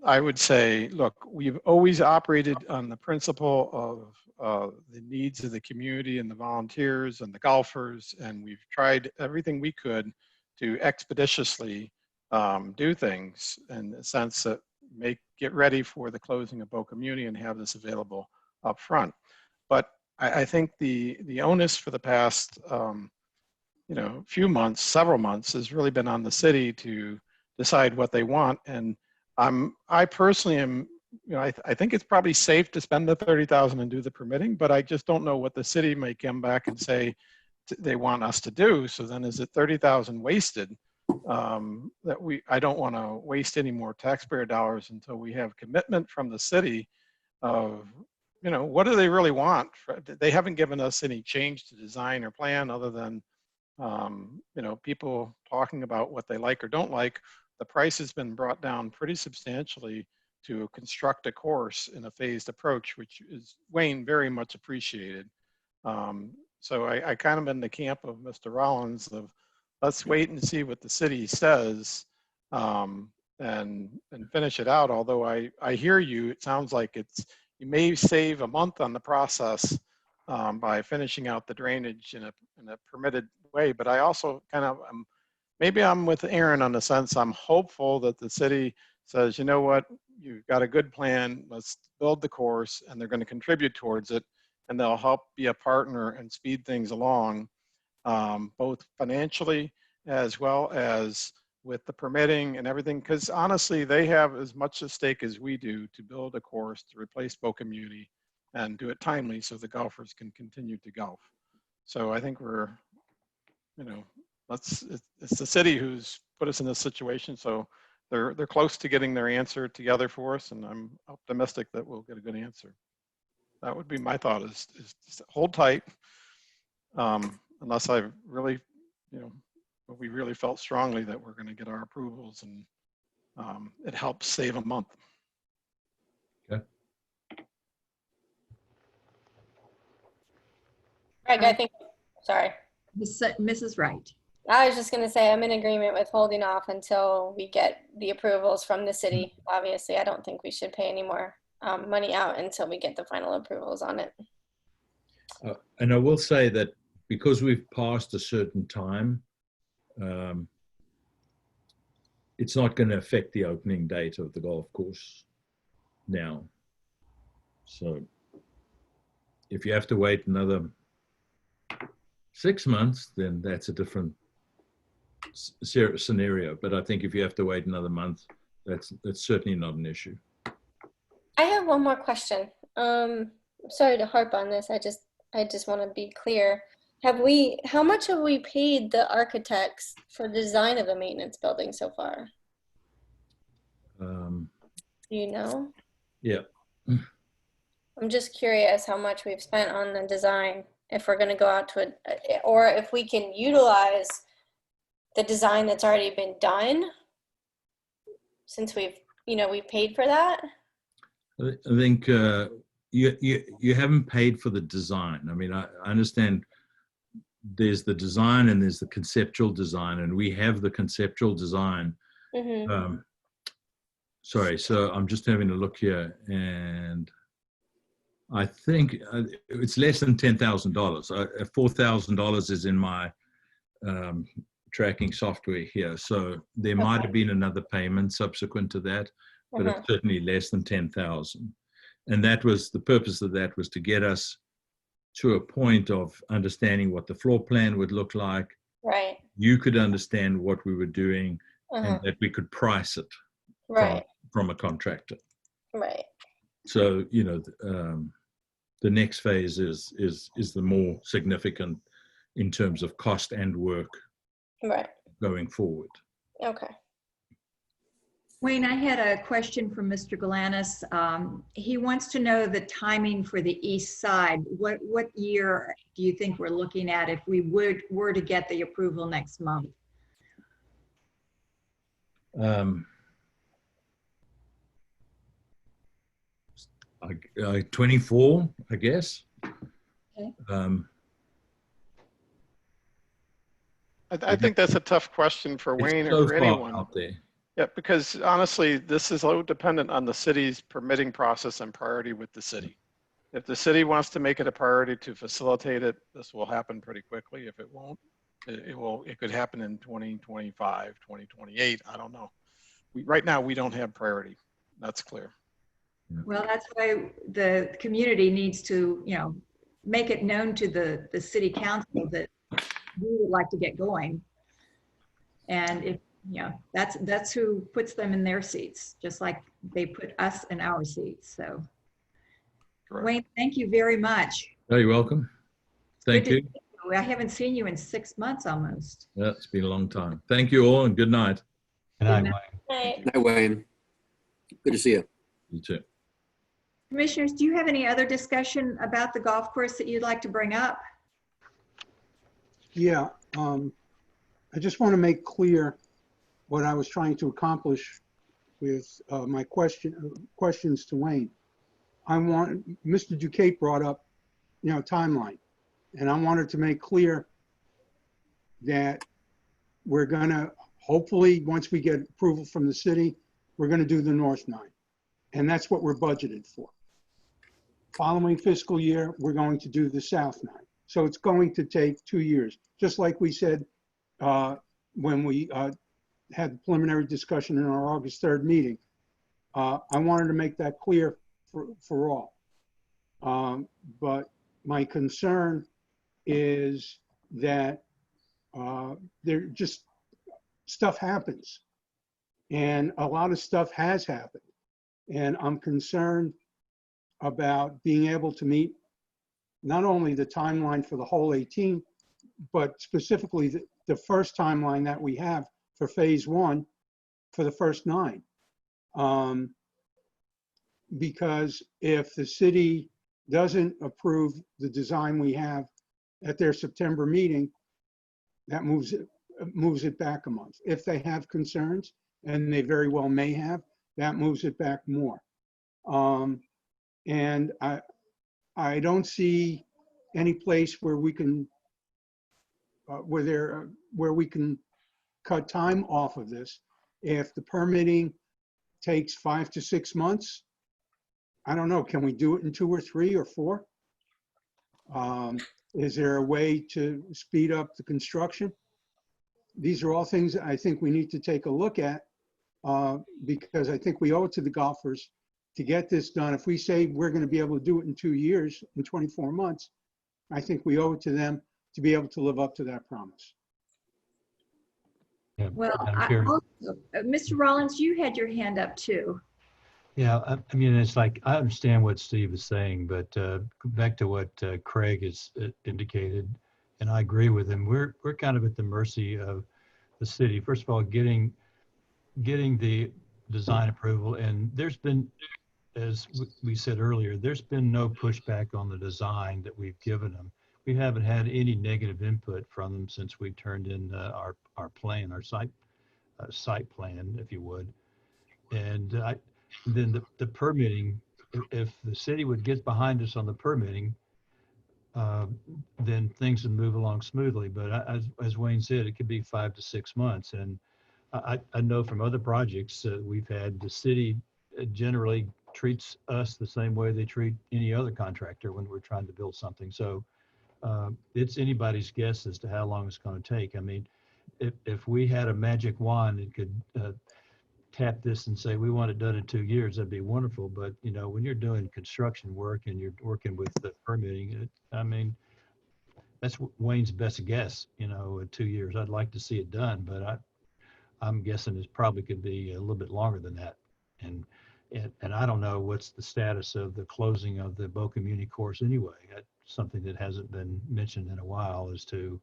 I would say, look, we've always operated on the principle of the needs of the community and the volunteers and the golfers, and we've tried everything we could to expeditiously do things in the sense that get ready for the closing of Boca Muni and have this available up front. But I think the onus for the past few months, several months, has really been on the city to decide what they want. And I personally am, I think it's probably safe to spend the 30,000 and do the permitting, but I just don't know what the city may come back and say they want us to do. So then is it 30,000 wasted? I don't want to waste any more taxpayer dollars until we have commitment from the city of, what do they really want? They haven't given us any change to design or plan other than, people talking about what they like or don't like. The price has been brought down pretty substantially to construct a course in a phased approach, which is, Wayne, very much appreciated. So I kind of in the camp of Mr. Rollins of let's wait and see what the city says and finish it out. Although I hear you, it sounds like you may save a month on the process by finishing out the drainage in a permitted way. But I also kind of, maybe I'm with Aaron on the sense I'm hopeful that the city says, you know what, you've got a good plan, let's build the course, and they're going to contribute towards it, and they'll help be a partner and speed things along, both financially as well as with the permitting and everything, because honestly, they have as much at stake as we do to build a course to replace Boca Muni and do it timely so the golfers can continue to golf. So I think we're, it's the city who's put us in this situation. So they're close to getting their answer together for us, and I'm optimistic that we'll get a good answer. That would be my thought is hold tight unless I really, we really felt strongly that we're going to get our approvals, and it helps save a month. Okay. Greg, I think, sorry. Mrs. Wright. I was just going to say I'm in agreement with holding off until we get the approvals from the city. Obviously, I don't think we should pay any more money out until we get the final approvals on it. And I will say that because we've passed a certain time, it's not going to affect the opening date of the golf course now. So if you have to wait another 6 months, then that's a different scenario. But I think if you have to wait another month, that's certainly not an issue. I have one more question. Sorry to harp on this. I just want to be clear. How much have we paid the architects for design of the maintenance building so far? Do you know? Yeah. I'm just curious how much we've spent on the design, if we're going to go out to it, or if we can utilize the design that's already been done, since we've paid for that. I think you haven't paid for the design. I mean, I understand there's the design and there's the conceptual design, and we have the conceptual design. Mm-hmm. Sorry, so I'm just having a look here, and I think it's less than $10,000. $4,000 is in my tracking software here. So there might have been another payment subsequent to that, but it's certainly less than 10,000. And that was the purpose of that, was to get us to a point of understanding what the floor plan would look like. Right. You could understand what we were doing, and Uh-huh. that we could price it Right. from a contractor. Right. So, you know, the next phase is the more significant in terms of cost and work Right. going forward. Okay. Wayne, I had a question from Mr. Galanis. He wants to know the timing for the east side. What year do you think we're looking at if we were to get the approval next month? 24, I guess. Okay. I think that's a tough question for Wayne It's or so for far anyone. out there. Yeah, because honestly, this is so dependent on the city's permitting process and priority with the city. If the city wants to make it a priority to facilitate it, this will happen pretty quickly. If it won't, it could happen in 2025, 2028. I don't know. Right now, we don't have priority. That's clear. Well, that's why the community needs to, you know, make it known to the city council that we would like to get going. And if, you know, that's who puts them in their seats, just like they put us in our seats. So, Correct. Wayne, thank you very much. Oh, you're welcome. Thank Good to you. see you. I haven't seen you in 6 months almost. Yeah, it's been a long time. Thank you all, and good night. Good night, Good Wayne. Right. Hi, Wayne. Good to see you. You too. Commissioners, do you have any other discussion about the golf course that you'd like to bring up? Yeah, I just want to make clear what I was trying to accomplish with my questions to Wayne. Mr. Duquette brought up, you know, timeline, and I wanted to make clear that we're gonna, hopefully, once we get approval from the city, we're gonna do the North 9, and that's what we're budgeted for. Following fiscal year, we're going to do the South 9. So it's going to take 2 years, just like we said when we had the preliminary discussion in our August 3rd meeting. I wanted to make that clear for all. But my concern is that there just stuff happens, and a lot of stuff has happened. And I'm concerned about being able to meet not only the timeline for the whole 18, but specifically the first timeline that we have for phase 1 for the first 9. Because if the city doesn't approve the design we have at their September meeting, that moves it back a month. If they have concerns, and they very well may have, that moves it back more. And I don't see any place where we can where we can cut time off of this. If the permitting takes 5 to 6 months, I don't know, can we do it in 2 or 3 or 4? Is there a way to speed up the construction? These are all things I think we need to take a look at because I think we owe it to the golfers to get this done. If we say we're going to be able to do it in 2 years, in 24 months, I think we owe it to them to be able to live up to that promise. Yeah, Well, Mr. Rollins, you had your hand up too. Yeah, I mean, it's like, I understand what Steve is saying, but back to what Craig has indicated, and I agree with him, we're kind of at the mercy of the city. First of all, getting the design approval, and there's been, as we said earlier, there's been no pushback on the design that we've given them. We haven't had any negative input from them since we turned in our plan, our site plan, if you would. And then the permitting, if the city would get behind us on the permitting, then things would move along smoothly. But as Wayne said, it could be 5 to 6 months. And I know from other projects we've had, the city generally treats us the same way they treat any other contractor when we're trying to build something. So it's anybody's guess as to how long it's going to take. I mean, if we had a magic wand, it could tap this and say, we want it done in 2 years, that'd be wonderful. But, you know, when you're doing construction work and you're working with the permitting, I mean, that's Wayne's best guess, you know, 2 years. I'd like to see it done, but I'm guessing it probably could be a little bit longer than that. And I don't know what's the status of the closing of the Boca Muni course anyway. That's something that hasn't been mentioned in a while as to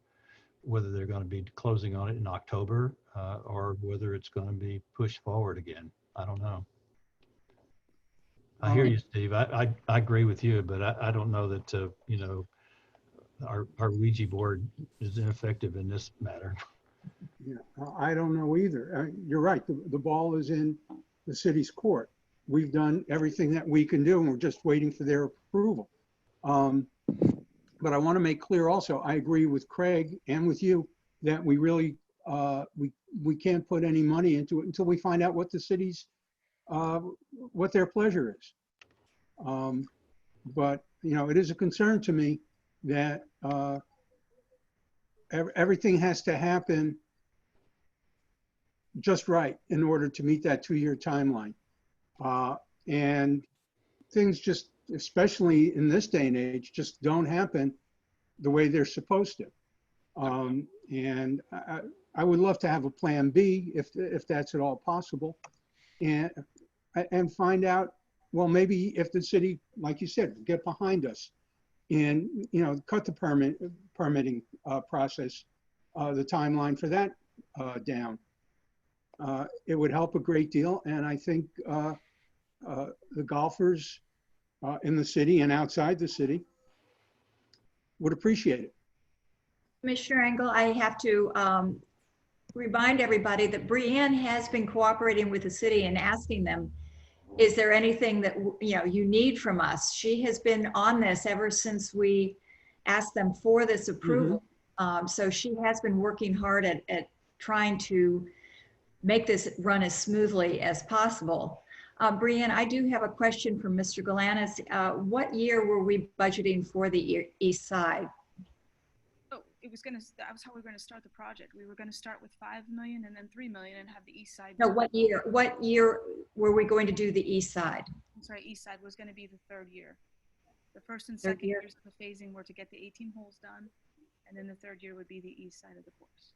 whether they're going to be closing on it in October or whether it's going to be pushed forward again. I don't know. I hear you, Steve. I agree with you, but I don't know that, you know, our Ouija board is ineffective in this matter. Yeah, I don't know either. You're right. The ball is in the city's court. We've done everything that we can do, and we're just waiting for their approval. But I want to make clear also, I agree with Craig and with you that we really, we can't put any money into it until we find out what the city's, what their pleasure is. But, you know, it is a concern to me that everything has to happen just right in order to meet that 2-year timeline. And things just, especially in this day and age, just don't happen the way they're supposed to. And I would love to have a plan B if that's at all possible, and find out, well, maybe if the city, like you said, get behind us and, you know, cut the permitting process, the timeline for that down. It would help a great deal, and I think the golfers in the city and outside the city would appreciate it. Commissioner Engel, I have to remind everybody that Brianne has been cooperating with the city and asking them, is there anything that, you know, you need from us? She has been on this ever since we asked them for this approval. So she has been working hard at trying to make this run as smoothly as possible. Brianne, I do have a question from Mr. Galanis. What year were we budgeting for the east side? Oh, that was how we were going to start the project. We were going to start with 5 million and then 3 million and have the east side. No, what year were we going to do the east side? I'm sorry, east side was going to be the 3rd year. The first and second years of the phasing were to get the 18 holes done. And then the 3rd year would be the east side of the course.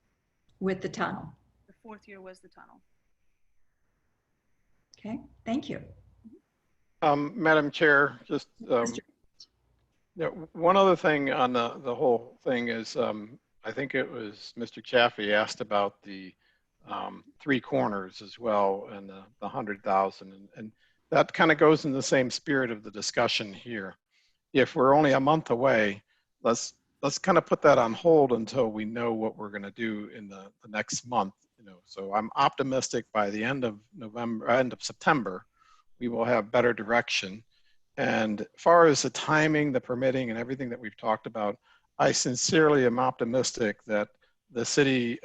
With the tunnel. The 4th year was the tunnel. Okay, thank you. Madam Chair, just yeah, one other thing on the whole thing is, I think it was Mr. Chaffee asked about the 3 corners as well and the 100,000, and that kind of goes in the same spirit of the discussion here. If we're only a month away, let's kind of put that on hold until we know what we're going to do in the next month. You know, so I'm optimistic by the end of September, we will have better direction. And as far as the timing, the permitting, and everything that we've talked about, I sincerely am optimistic that the city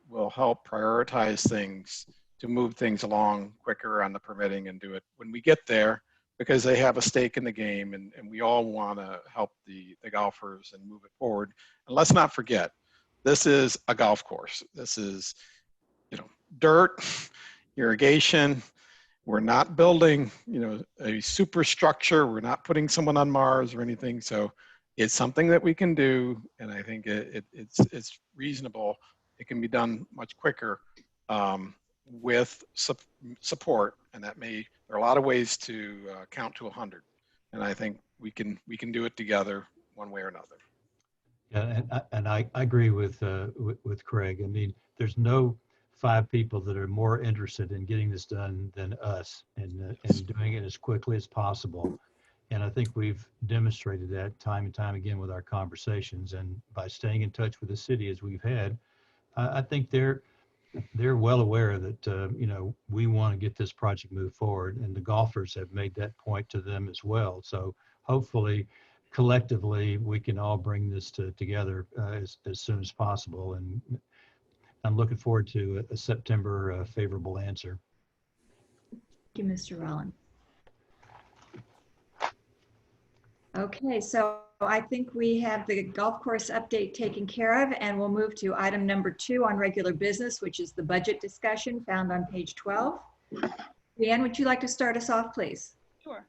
will help prioritize things to move things along quicker on the permitting and do it when we get there, because they have a stake in the game, and we all want to help the golfers and move it forward. And let's not forget, this is a golf course. This is, you know, dirt, irrigation. We're not building, you know, a superstructure. We're not putting someone on Mars or anything. So it's something that we can do, and I think it's reasonable. It can be done much quicker with support, and that there are a lot of ways to count to 100, and I think we can do it together one way or another. Yeah, and I agree with Craig. I mean, there's no 5 people that are more interested in getting this done than us, and doing it as quickly as possible. And I think we've demonstrated that time and time again with our conversations, and by staying in touch with the city as we've had. I think they're well aware that you know, we want to get this project moved forward, and the golfers have made that point to them as well. So hopefully, collectively, we can all bring this together as soon as possible. And I'm looking forward to a September favorable answer. Thank you, Mr. Rollins. Okay, so I think we have the golf course update taken care of, and we'll move to item number 2 on regular business, which is the budget discussion found on page 12. Leanne, would you like to start us off, please? Sure.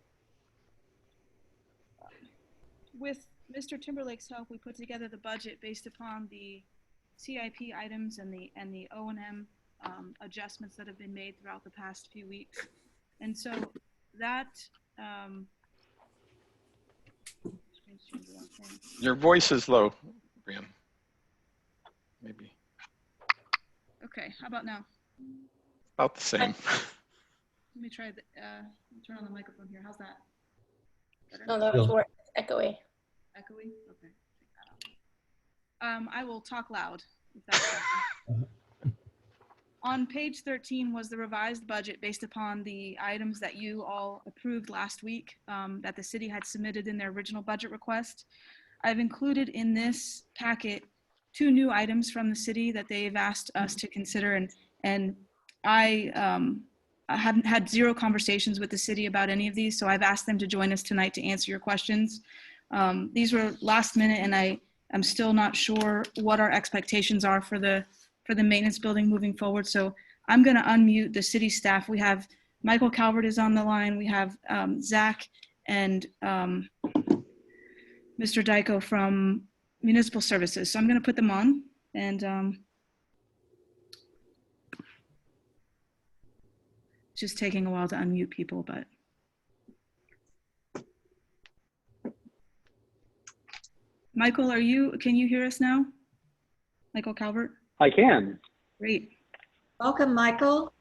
With Mr. Timberlake's help, we put together the budget based upon the CIP items and the O&M adjustments that have been made throughout the past few weeks. And so that, Your voice is low, Brian. Maybe okay, how about now? about the same. Let me try the, turn on the microphone here. How's that? Better? No, that was more echoey. Echoey? Okay, take that out. I will talk loud, if that's okay. On page 13 was the revised budget based upon the items that you all approved last week that the city had submitted in their original budget request. I've included in this packet 2 new items from the city that they've asked us to consider, and I haven't had 0 conversations with the city about any of these, so I've asked them to join us tonight to answer your questions. These were last minute, and I'm still not sure what our expectations are for the maintenance building moving forward. So I'm going to unmute the city staff. We have Michael Calvert is on the line. We have Zach and Mr. Dyko from Municipal Services. So I'm going to put them on, and it's just taking a while to unmute people, but. Michael, can you hear us now? Michael Calvert? I can. Great. Welcome, Michael.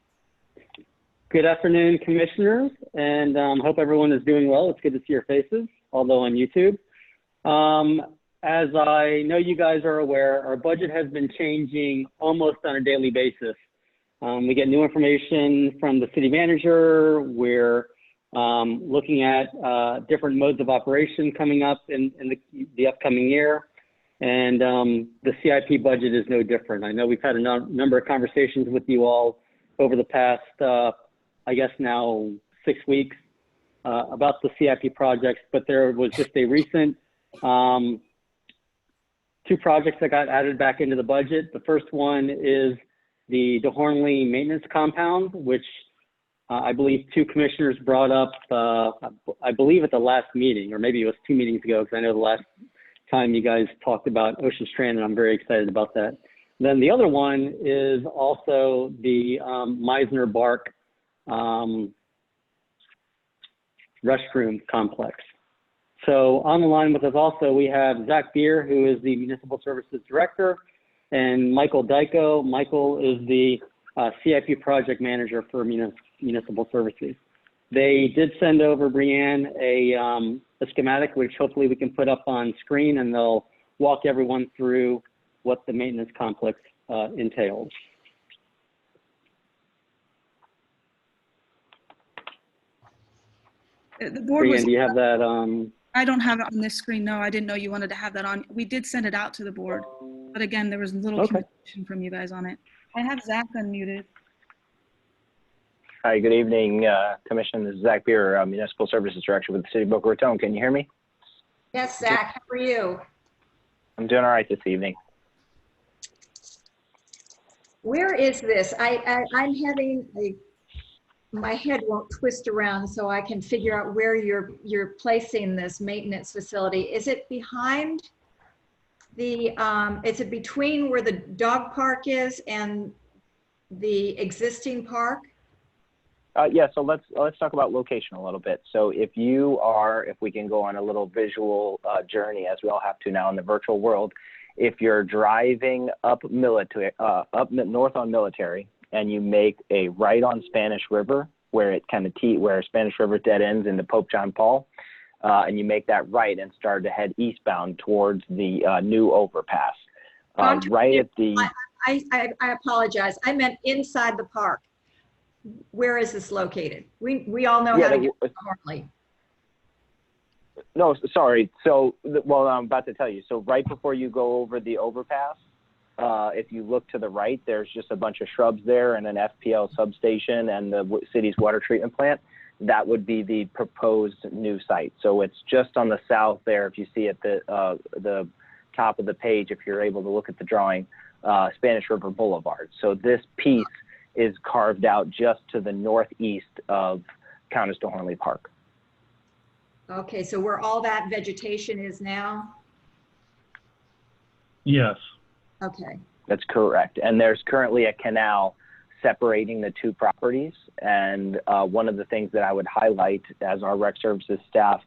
Good afternoon, commissioners, and hope everyone is doing well. It's good to see your faces, although on YouTube. As I know you guys are aware, our budget has been changing almost on a daily basis. We get new information from the city manager. We're looking at different modes of operation coming up in the upcoming year. And the CIP budget is no different. I know we've had a number of conversations with you all over the past, I guess now 6 weeks about the CIP projects, but there was just a recent 2 projects that got added back into the budget. The first one is the DeHornley Maintenance Compound, which I believe 2 commissioners brought up, I believe at the last meeting, or maybe it was 2 meetings ago, because I know the last time you guys talked about Ocean Strand, and I'm very excited about that. Then the other one is also the Meisner Bark restroom complex. So on the line with us also, we have Zach Beer, who is the Municipal Services Director, and Michael Dyko. Michael is the CIP Project Manager for Municipal Services. They did send over Brianne a schematic, which hopefully we can put up on screen, and they'll walk everyone through what the maintenance complex entails. The board Brianne, do you have that? I don't have it on this screen. No, I didn't know you wanted to have that on. We did send it out to the board, but again, there was little communication from you guys on it. I have Zach unmuted. Hi, good evening, Commission. This is Zach Beer, Municipal Services Director with the City of Boca Raton. Can you hear me? Yes, Zach, how are you? I'm doing all right this evening. Where is this? I'm having my head won't twist around so I can figure out where you're placing this maintenance facility. Is it behind the, is it between where the dog park is and the existing park? Yeah, so let's talk about location a little bit. So if we can go on a little visual journey, as we all have to now in the virtual world, if you're driving up north on Military, and you make a right on Spanish River, where Spanish River dead ends into Pope John Paul, and you make that right and start to head eastbound towards the new overpass. Right at the. I apologize. I meant inside the park. Where is this located? We all know how to get to Hartley. No, sorry. So, well, I'm about to tell you. So right before you go over the overpass, if you look to the right, there's just a bunch of shrubs there and an FPL substation and the city's water treatment plant. That would be the proposed new site. So it's just on the south there. If you see at the top of the page, if you're able to look at the drawing, Spanish River Boulevard. So this piece is carved out just to the northeast of Countess de Hornley Park. Okay, so where all that vegetation is now? Yes. Okay. That's correct. And there's currently a canal separating the two properties. And one of the things that I would highlight as our rec services staff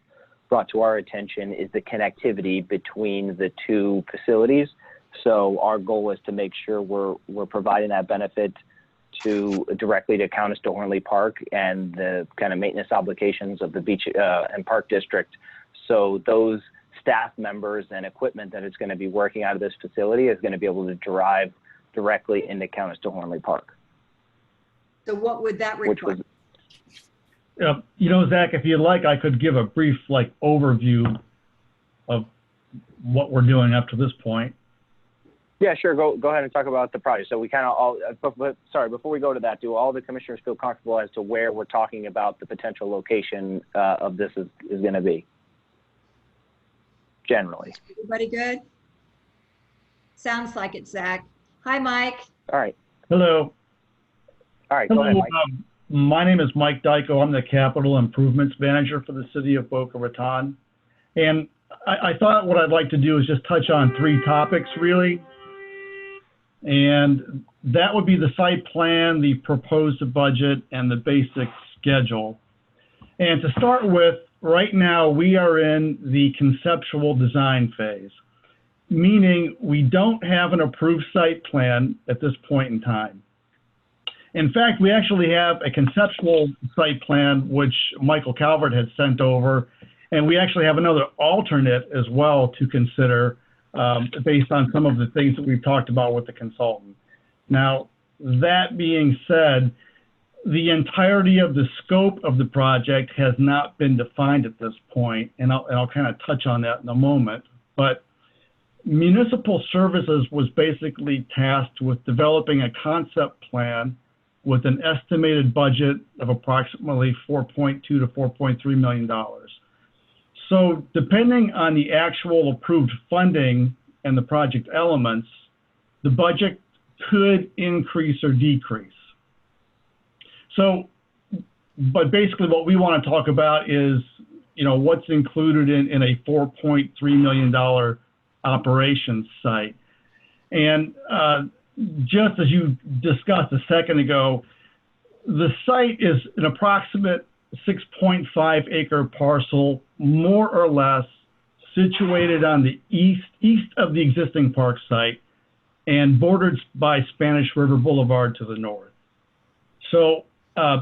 brought to our attention is the connectivity between the two facilities. So our goal is to make sure we're providing that benefit directly to Countess de Hornley Park and the kind of maintenance obligations of the Beach and Park District. So those staff members and equipment that is going to be working out of this facility is going to be able to drive directly into Countess de Hornley Park. So what would that require? You know, Zach, if you'd like, I could give a brief overview of what we're doing up to this point. Yeah, sure. Go ahead and talk about the project. So we kind of all, sorry, before we go to that, do all the commissioners feel comfortable as to where we're talking about the potential location of this is going to be? Generally. Everybody good? Sounds like it, Zach. Hi, Mike. All right. Hello. All right, Hello. go ahead, Mike. My name is Mike Dyko. I'm the Capital Improvements Manager for the City of Boca Raton. And I thought what I'd like to do is just touch on three topics, really. And that would be the site plan, the proposed budget, and the basic schedule. And to start with, right now we are in the conceptual design phase, meaning we don't have an approved site plan at this point in time. In fact, we actually have a conceptual site plan, which Michael Calvert had sent over, and we actually have another alternate as well to consider based on some of the things that we've talked about with the consultant. Now, that being said, the entirety of the scope of the project has not been defined at this point, and I'll kind of touch on that in a moment. But Municipal Services was basically tasked with developing a concept plan with an estimated budget of approximately $4.2 to $4.3 million. So depending on the actual approved funding and the project elements, the budget could increase or decrease. So, but basically what we want to talk about is, you know, what's included in a $4.3 million operations site. And just as you discussed a second ago, the site is an approximate 6.5 acre parcel, more or less, situated on the east of the existing park site and bordered by Spanish River Boulevard to the north. So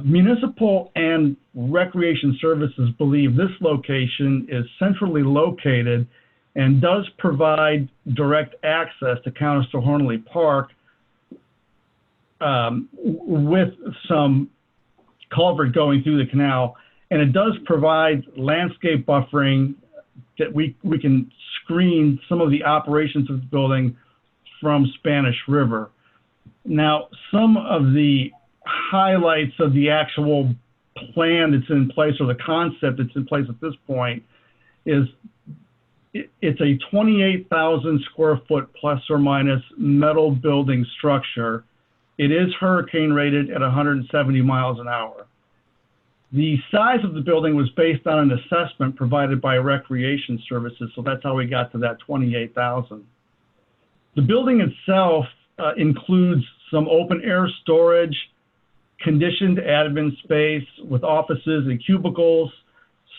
Municipal and Recreation Services believe this location is centrally located and does provide direct access to Countess de Hornley Park with some culvert going through the canal, and it does provide landscape buffering that we can screen some of the operations of the building from Spanish River. Now, some of the highlights of the actual plan that's in place, or the concept that's in place at this point, is it's a 28,000 square foot plus or minus metal building structure. It is hurricane rated at 170 miles an hour. The size of the building was based on an assessment provided by Recreation Services, so that's how we got to that 28,000. The building itself includes some open air storage, conditioned admin space with offices and cubicles,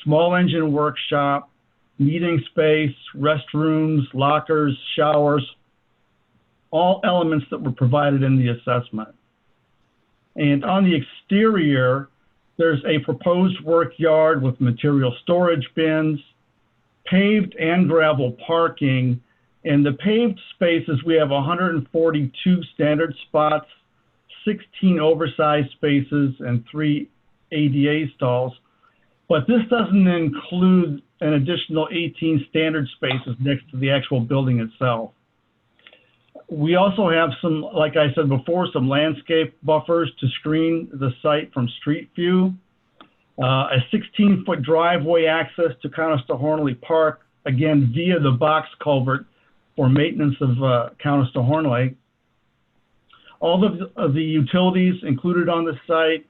small engine workshop, meeting space, restrooms, lockers, showers, all elements that were provided in the assessment. And on the exterior, there's a proposed work yard with material storage bins, paved and gravel parking. In the paved spaces, we have 142 standard spots, 16 oversized spaces, and 3 ADA stalls. But this doesn't include an additional 18 standard spaces next to the actual building itself. We also have some, like I said before, some landscape buffers to screen the site from street view, a 16-foot driveway access to Countess de Hornley Park, again, via the box culvert for maintenance of Countess de Hornley. all of the utilities included on the site,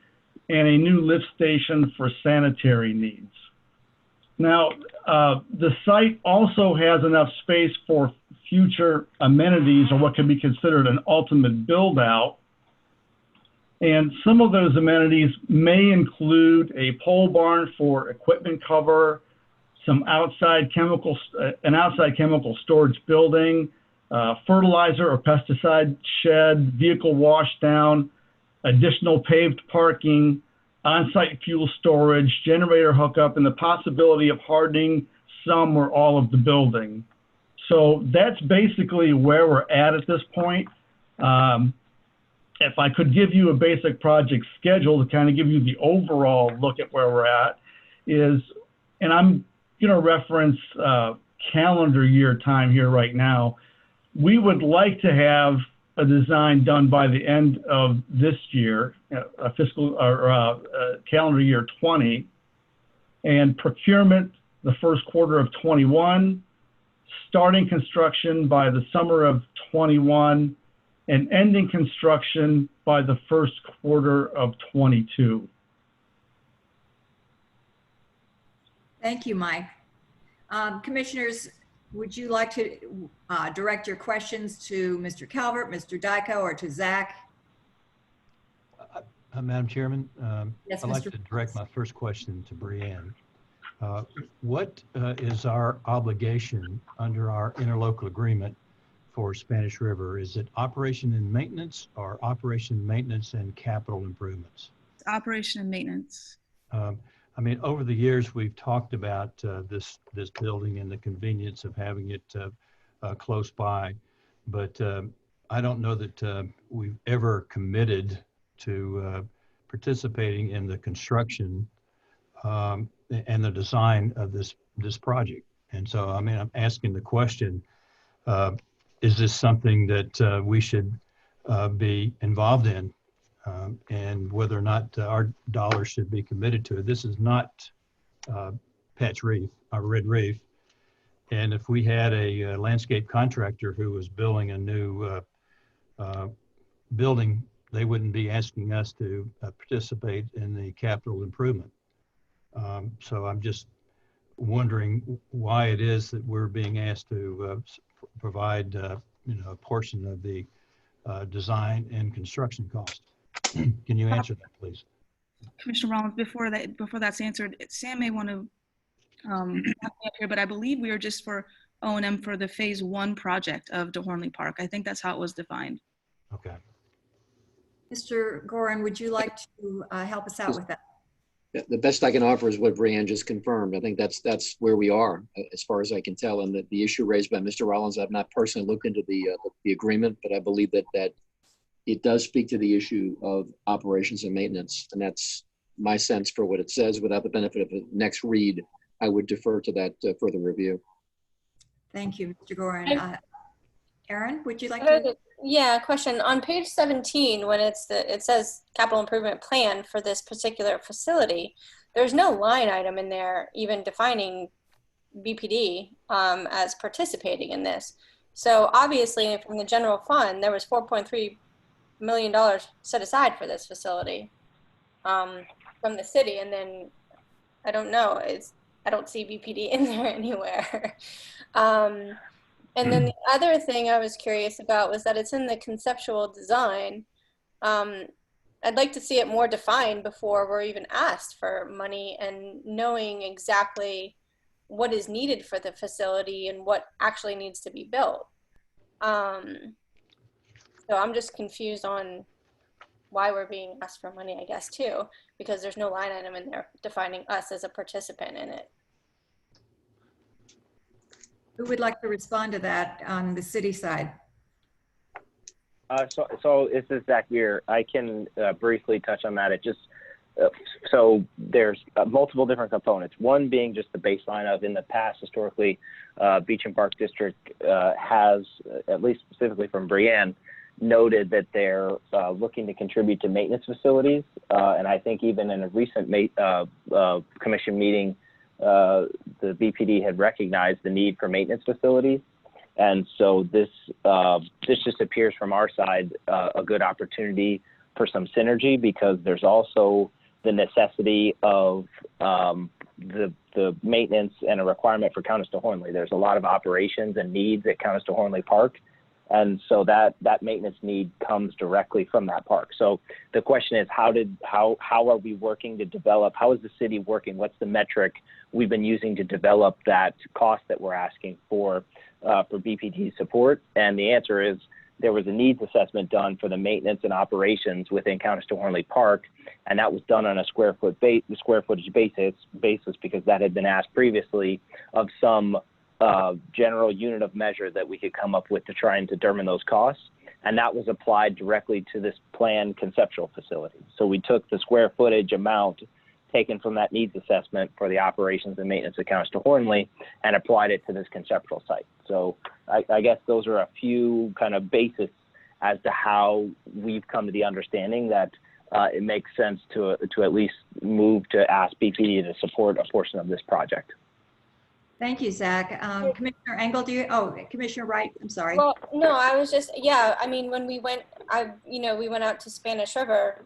and a new lift station for sanitary needs. Now, the site also has enough space for future amenities, or what can be considered an ultimate build out. And some of those amenities may include a pole barn for equipment cover, some an outside chemical storage building, fertilizer or pesticide shed, vehicle wash down, additional paved parking, on-site fuel storage, generator hookup, and the possibility of hardening some or all of the building. So that's basically where we're at this point. If I could give you a basic project schedule to kind of give you the overall look at where we're at is, and I'm going to reference calendar year time here right now, we would like to have a design done by the end of this year, calendar year 20, and procurement the first quarter of 21, starting construction by the summer of 21, and ending construction by the first quarter of 22. Thank you, Mike. Commissioners, would you like to direct your questions to Mr. Calvert, Mr. Dyko, or to Zach? Madam Chairman, Yes, I'd like Mr. to direct my first question to Brianne. What is our obligation under our interlocal agreement for Spanish River? Is it operation and maintenance, or operation, maintenance, and capital improvements? Operation and maintenance. I mean, over the years, we've talked about this building and the convenience of having it close by, but I don't know that we've ever committed to participating in the construction and the design of this project. And so, I mean, I'm asking the question, is this something that we should be involved in? And whether or not our dollars should be committed to it. This is not Patch Reef, or Red Reef. And if we had a landscape contractor who was building a new building, they wouldn't be asking us to participate in the capital improvement. So I'm just wondering why it is that we're being asked to provide a portion of the design and construction cost. Can you answer that, please? Commissioner Rollins, before that's answered, Sam may want to help me up here, but I believe we are just for O&M for the phase 1 project of DeHornley Park. I think that's how it was defined. Okay. Mr. Gorin, would you like to help us out with that? The best I can offer is what Brianne just confirmed. I think that's where we are, as far as I can tell. And the issue raised by Mr. Rollins, I've not personally looked into the agreement, but I believe that it does speak to the issue of operations and maintenance. And that's my sense for what it says. Without the benefit of the next read, I would defer to that further review. Thank you, Mr. Gorin. Erin, would you like to? Yeah, question. On page 17, when it says capital improvement plan for this particular facility, there's no line item in there even defining BPD as participating in this. So obviously from the general fund, there was $4.3 million set aside for this facility from the city. And then I don't know, I don't see BPD in there anywhere. And then the other thing I was curious about was that it's in the conceptual design. I'd like to see it more defined before we're even asked for money and knowing exactly what is needed for the facility and what actually needs to be built. So I'm just confused on why we're being asked for money, I guess, too, because there's no line item in there defining us as a participant in it. Who would like to respond to that on the city side? So this is Zach Beer. I can briefly touch on that. It just so there's multiple different components. One being just the baseline of in the past, historically, Beach and Park District has, at least specifically from Brianne, noted that they're looking to contribute to maintenance facilities. And I think even in a recent commission meeting, the BPD had recognized the need for maintenance facilities. And so this just appears from our side a good opportunity for some synergy, because there's also the necessity of the maintenance and a requirement for Countess de Hornley. There's a lot of operations and needs at Countess de Hornley Park. And so that maintenance need comes directly from that park. So the question is, how are we working to develop? How is the city working? What's the metric we've been using to develop that cost that we're asking for BPD support? And the answer is, there was a needs assessment done for the maintenance and operations within Countess de Hornley Park, and that was done on a square footage basis, because that had been asked previously of some general unit of measure that we could come up with to try and determine those costs. And that was applied directly to this planned conceptual facility. So we took the square footage amount taken from that needs assessment for the operations and maintenance of Countess de Hornley and applied it to this conceptual site. So I guess those are a few kind of basis as to how we've come to the understanding that it makes sense to at least move to ask BPD to support a portion of this project. Thank you, Zach. Commissioner Engel, Commissioner Wright, I'm sorry. Well, no, I was just, yeah, I mean, when we went, we went out to Spanish River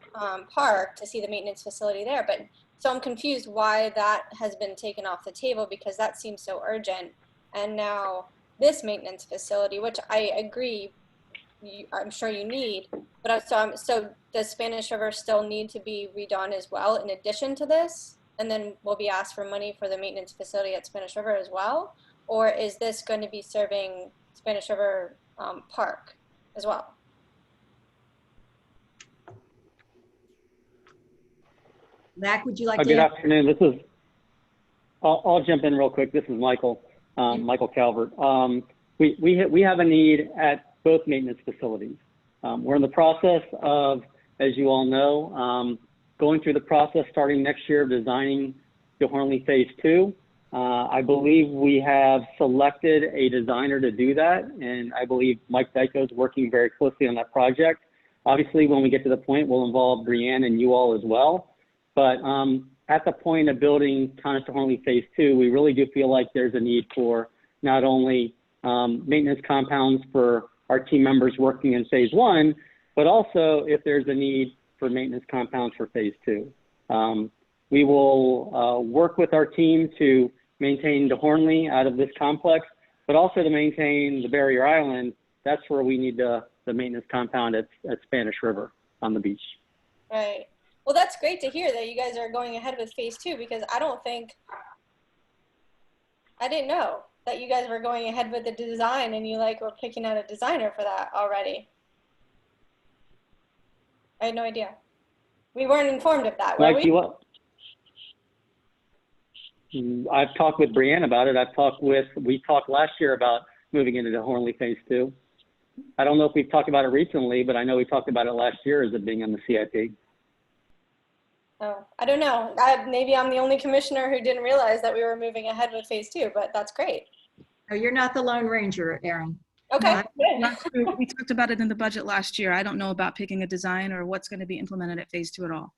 Park to see the maintenance facility there, but so I'm confused why that has been taken off the table, because that seems so urgent. And now this maintenance facility, which I agree, I'm sure you need, but so does Spanish River still need to be redone as well in addition to this? And then we'll be asked for money for the maintenance facility at Spanish River as well? Or is this going to be serving Spanish River Park as well? Zach, would you like to? Good afternoon. I'll jump in real quick. This is Michael Calvert. We have a need at both maintenance facilities. We're in the process of, as you all know, going through the process starting next year of designing de Hornley Phase 2. I believe we have selected a designer to do that, and I believe Mike Dyko is working very closely on that project. Obviously, when we get to the point, we'll involve Brianne and you all as well. But at the point of building Countess de Hornley Phase 2, we really do feel like there's a need for not only maintenance compounds for our team members working in Phase 1, but also if there's a need for maintenance compounds for Phase 2. We will work with our team to maintain de Hornley out of this complex, but also to maintain the barrier island. That's where we need the maintenance compound at Spanish River on the beach. Right. Well, that's great to hear that you guys are going ahead with Phase 2, because I didn't know that you guys were going ahead with the design and you were picking out a designer for that already. I had no idea. We weren't informed of that, were we? I've talked with Brianne about it. We talked last year about moving into the Hornley Phase 2. I don't know if we've talked about it recently, but I know we talked about it last year as it being on the CIP. Oh, I don't know. Maybe I'm the only commissioner who didn't realize that we were moving ahead with Phase 2, but that's great. No, you're not the Lone Ranger, Erin. Okay. We talked about it in the budget last year. I don't know about picking a design or what's going to be implemented at Phase 2 at all.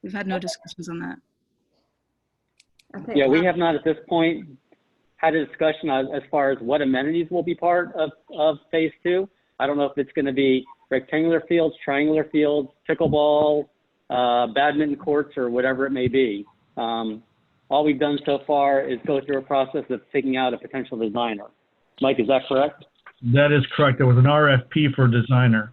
We've had no discussions on that. Okay. Yeah, we have not at this point had a discussion as far as what amenities will be part of Phase 2. I don't know if it's going to be rectangular fields, triangular fields, pickleball, badminton courts, or whatever it may be. All we've done so far is go through a process of picking out a potential designer. Mike, is that correct? That is correct. There was an RFP for a designer.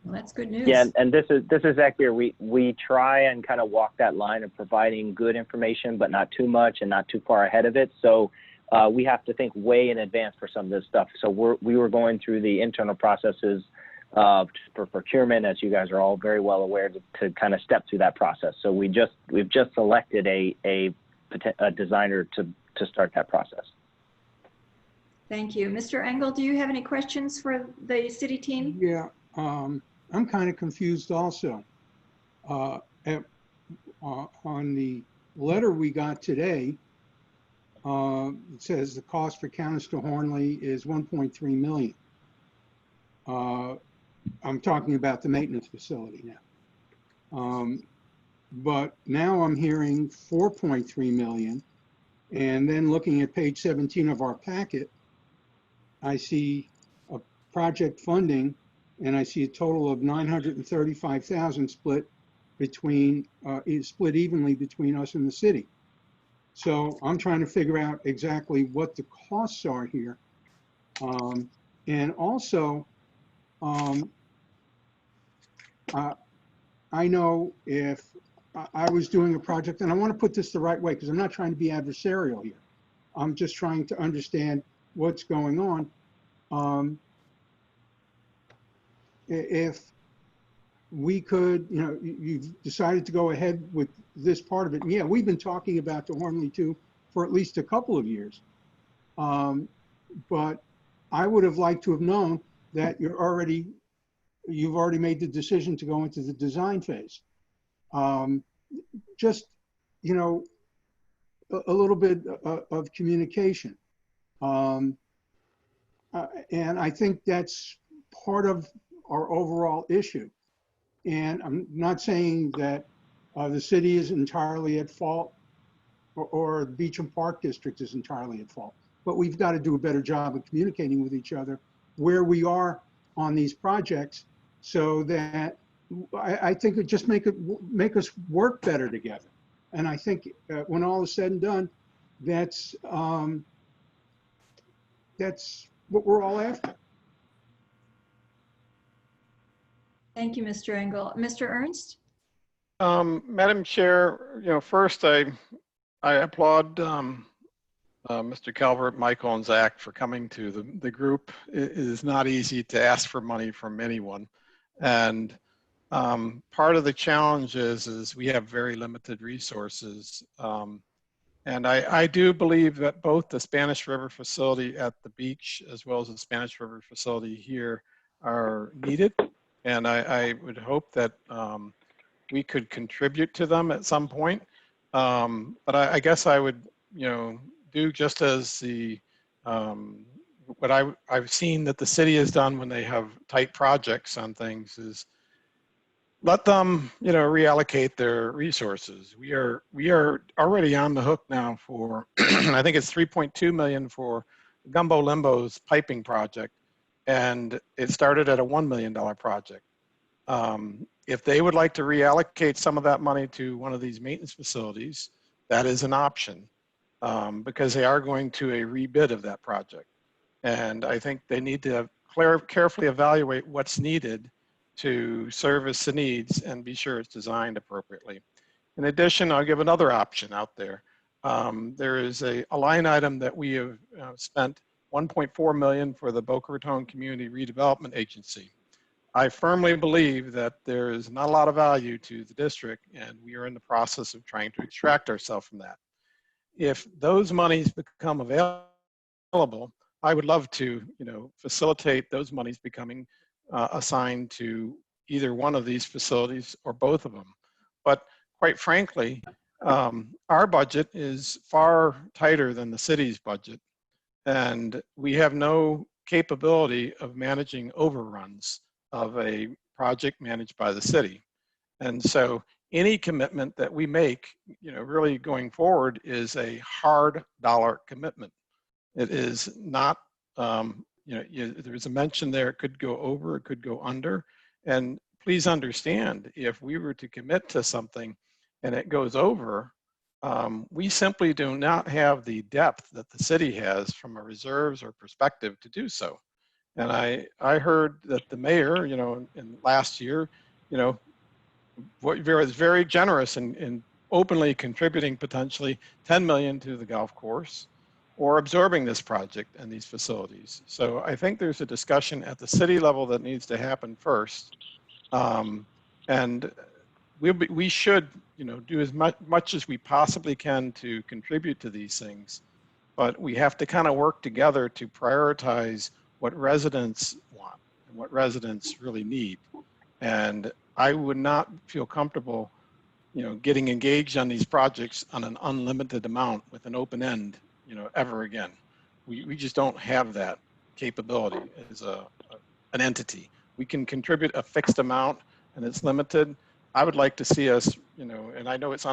Well, that's good news. Yeah, and this is Zach here. We try and kind of walk that line of providing good information, but not too much and not too far ahead of it. So we have to think way in advance for some of this stuff. So we were going through the internal processes for procurement, as you guys are all very well aware, to kind of step through that process. So we've just selected a designer to start that process. Thank you. Mr. Engel, do you have any questions for the city team? Yeah, I'm kind of confused also. On the letter we got today, it says the cost for Countess de Hornley is $1.3 million. I'm talking about the maintenance facility now. But now I'm hearing $4.3 million And then looking at page 17 of our packet, I see a project funding, and I see a total of 935,000 split evenly between us and the city. So I'm trying to figure out exactly what the costs are here. And also, I know if I was doing a project, and I want to put this the right way because I'm not trying to be adversarial here. I'm just trying to understand what's going on. If we could, you've decided to go ahead with this part of it. And yeah, we've been talking about the Hornley 2 for at least a couple of years. But I would have liked to have known that you've already made the decision to go into the design phase. Just, a little bit of communication. And I think that's part of our overall issue. And I'm not saying that the city is entirely at fault or the Beecham Park District is entirely at fault, but we've got to do a better job of communicating with each other where we are on these projects so that I think it just make us work better together. And I think when all is said and done, that's what we're all after. Thank you, Mr. Engel. Mr. Ernst? Madam Chair, first I applaud Mr. Calvert, Michael, and Zach for coming to the group. It is not easy to ask for money from anyone. And part of the challenge is we have very limited resources. And I do believe that both the Spanish River facility at the beach as well as the Spanish River facility here are needed. And I would hope that we could contribute to them at some point. But I guess I would, do just as what I've seen that the city has done when they have tight projects on things is let them, reallocate their resources. We are already on the hook now for, I think it's 3.2 million for Gumbo Limbo's piping project. And it started at a $1 million project. If they would like to reallocate some of that money to one of these maintenance facilities, that is an option because they are going to a rebid of that project. And I think they need to carefully evaluate what's needed to service the needs and be sure it's designed appropriately. In addition, I'll give another option out there. There is a line item that we have spent $1.4 million for the Boca Raton Community Redevelopment Agency. I firmly believe that there is not a lot of value to the district, and we are in the process of trying to extract ourselves from that. If those monies become available, I would love to, facilitate those monies becoming assigned to either one of these facilities or both of them. But quite frankly, our budget is far tighter than the city's budget. And we have no capability of managing overruns of a project managed by the city. And so any commitment that we make, really going forward is a hard dollar commitment. It is not, there's a mention there, it could go over, it could go under. And please understand, if we were to commit to something and it goes over, we simply do not have the depth that the city has from a reserves or perspective to do so. And I heard that the mayor, in last year, was very generous in openly contributing potentially 10 million to the golf course or absorbing this project and these facilities. So I think there's a discussion at the city level that needs to happen first. And we should, do as much as we possibly can to contribute to these things, but we have to kind of work together to prioritize what residents want and what residents really need. And I would not feel comfortable, getting engaged on these projects on an unlimited amount with an open end, ever again. We just don't have that capability as an entity. We can contribute a fixed amount and it's limited. I would like to see us, and I know it's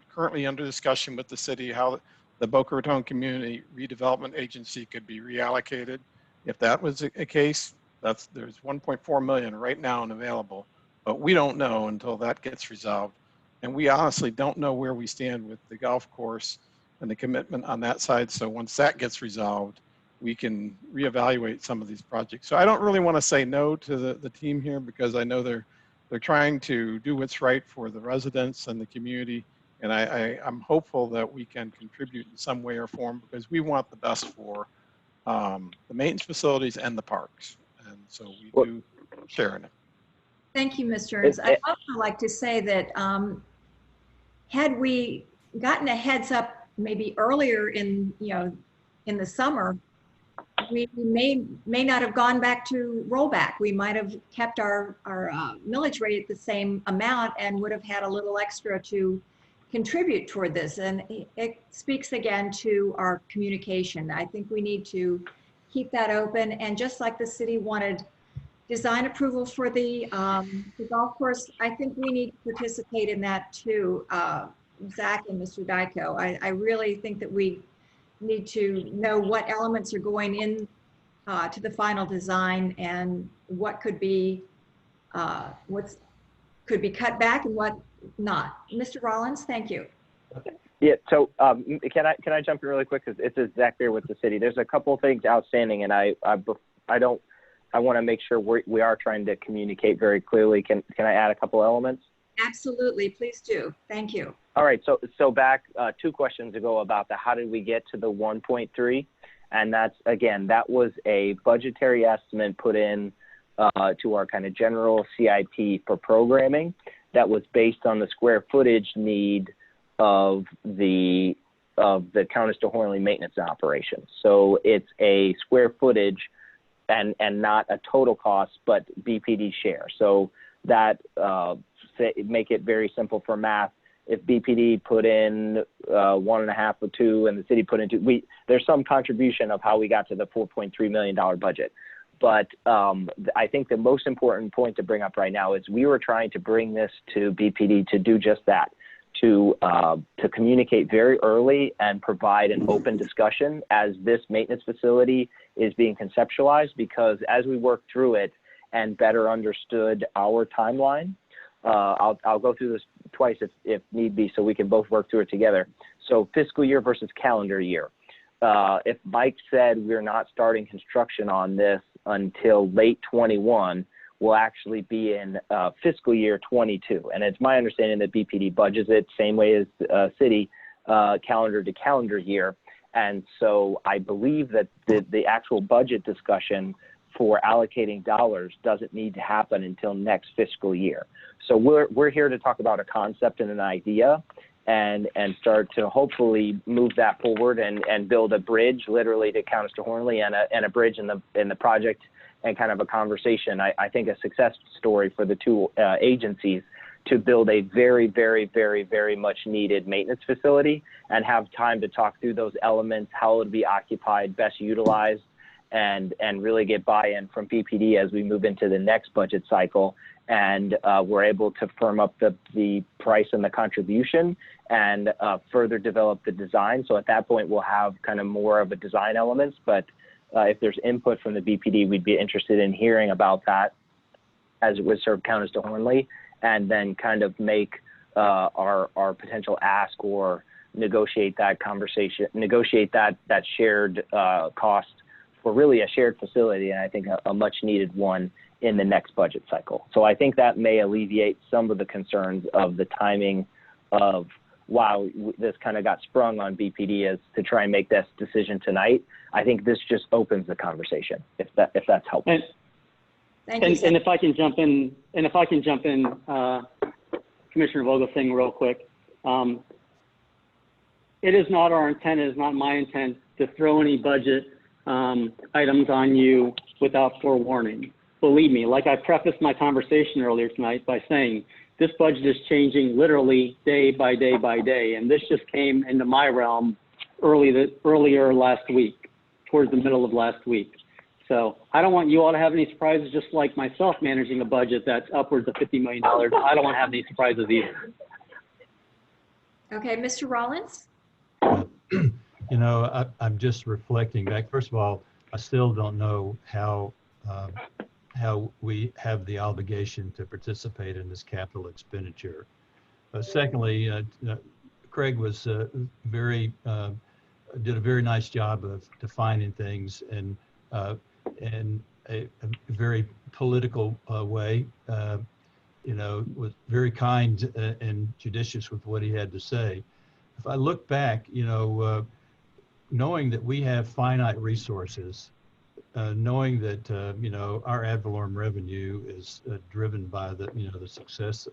currently under discussion with the city how the Boca Raton Community Redevelopment Agency could be reallocated. If that was a case, there's 1.4 million right now and available, but we don't know until that gets resolved. And we honestly don't know where we stand with the golf course and the commitment on that side. So once that gets resolved, we can reevaluate some of these projects. So I don't really want to say no to the team here, because I know they're trying to do what's right for the residents and the community. And I'm hopeful that we can contribute in some way or form, because we want the best for the maintenance facilities and the parks. And so we do share in it. Thank you, Mr. Ernst. I'd also like to say that had we gotten a heads up maybe earlier in the summer, we may not have gone back to rollback. We might have kept our millage rate at the same amount and would have had a little extra to contribute toward this. And it speaks again to our communication. I think we need to keep that open. And just like the city wanted design approval for the golf course, I think we need to participate in that too, Zach and Mr. Dyko. I really think that we need to know what elements are going in to the final design and what could be cut back and what not. Mr. Rollins, thank you. Yeah, so can I jump in really quick, because it's exactly with the city. There's a couple of things outstanding, and I want to make sure we are trying to communicate very clearly. Can I add a couple elements? Absolutely, please do. Thank you. All right, so back 2 questions ago about how did we get to the 1.3, and that was a budgetary estimate put in to our kind of general CIP for programming that was based on the square footage need of the Countess de Hornley maintenance operation. So it's a square footage and not a total cost, but BPD share. So that make it very simple for math. If BPD put in 1.5 or 2 and the city put in 2, there's some contribution of how we got to the $4.3 million budget. But I think the most important point to bring up right now is we were trying to bring this to BPD to do just that, to communicate very early and provide an open discussion as this maintenance facility is being conceptualized, because as we work through it and better understood our timeline, I'll go through this twice if need be, so we can both work through it together. So fiscal year versus calendar year. If Mike said we're not starting construction on this until late 21, we'll actually be in fiscal year 22. And it's my understanding that BPD budgets it same way as city, calendar to calendar year. And so I believe that the actual budget discussion for allocating dollars doesn't need to happen until next fiscal year. So we're here to talk about a concept and an idea, and start to hopefully move that forward and build a bridge literally to Countess de Hornley and a bridge in the project, and kind of a conversation. I think a success story for the 2 agencies to build a very, very, very, very much needed maintenance facility and have time to talk through those elements, how it would be occupied, best utilized, and really get buy-in from BPD as we move into the next budget cycle. And we're able to firm up the price and the contribution and further develop the design. So at that point, we'll have kind of more of a design elements. But if there's input from the BPD, we'd be interested in hearing about that as it would serve Countess de Hornley, and then kind of make our potential ask or negotiate that shared cost for really a shared facility, and I think a much needed one in the next budget cycle. So I think that may alleviate some of the concerns of the timing of, wow, this kind of got sprung on BPD as to try and make this decision tonight. I think this just opens the conversation, if that's helpful. Thank you. And if I can jump in, Commissioner Vogelsang, real quick. It is not our intent, it is not my intent to throw any budget items on you without forewarning. Believe me, like I prefaced my conversation earlier tonight by saying, this budget is changing literally day by day by day. And this just came into my realm earlier last week, towards the middle of last week. So I don't want you all to have any surprises, just like myself managing a budget that's upwards of $50 million. I don't want to have any surprises either. Okay, Mr. Rollins? You know, I'm just reflecting back. First of all, I still don't know how we have the obligation to participate in this capital expenditure. Secondly, Craig was did a very nice job of defining things and in a very political way. You know, was very kind and judicious with what he had to say. If I look back, you know, knowing that we have finite resources, knowing that you know, our ad valorem revenue is driven by the, you know, the success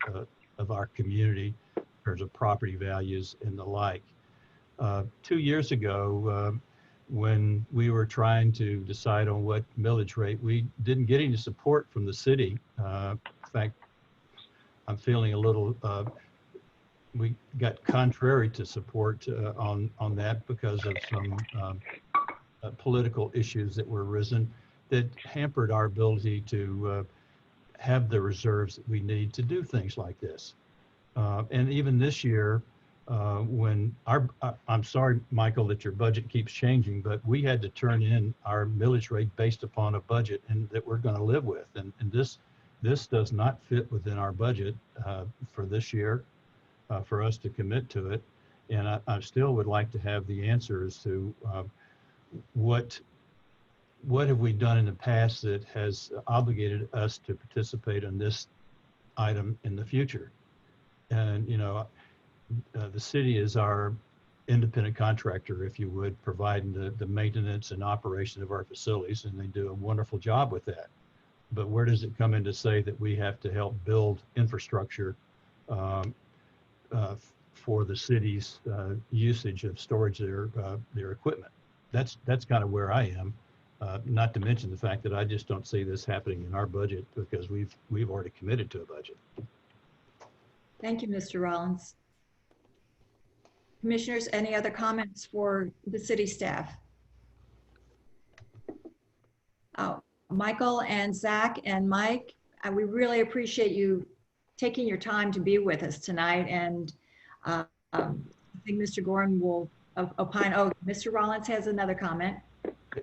of our community in terms of property values and the like. 2 years ago, when we were trying to decide on what millage rate, we didn't get any support from the city. In fact, I'm feeling a little, we got contrary to support on that because of some political issues that were arisen that hampered our ability to have the reserves that we need to do things like this. And even this year, when I'm sorry, Michael, that your budget keeps changing, but we had to turn in our millage rate based upon a budget and that we're going to live with. And this does not fit within our budget for this year for us to commit to it. And I still would like to have the answers to what have we done in the past that has obligated us to participate in this item in the future. And, you know, the city is our independent contractor, if you would, providing the maintenance and operation of our facilities, and they do a wonderful job with that. But where does it come in to say that we have to help build infrastructure for the city's usage of storage their equipment? That's kind of where I am. Not to mention the fact that I just don't see this happening in our budget because we've already committed to a budget. Thank you, Mr. Rollins. Commissioners, any other comments for the city staff? Oh, Michael and Zach and Mike, we really appreciate you taking your time to be with us tonight. And I think Mr. Gorin will opine. Oh, Mr. Rollins has another comment.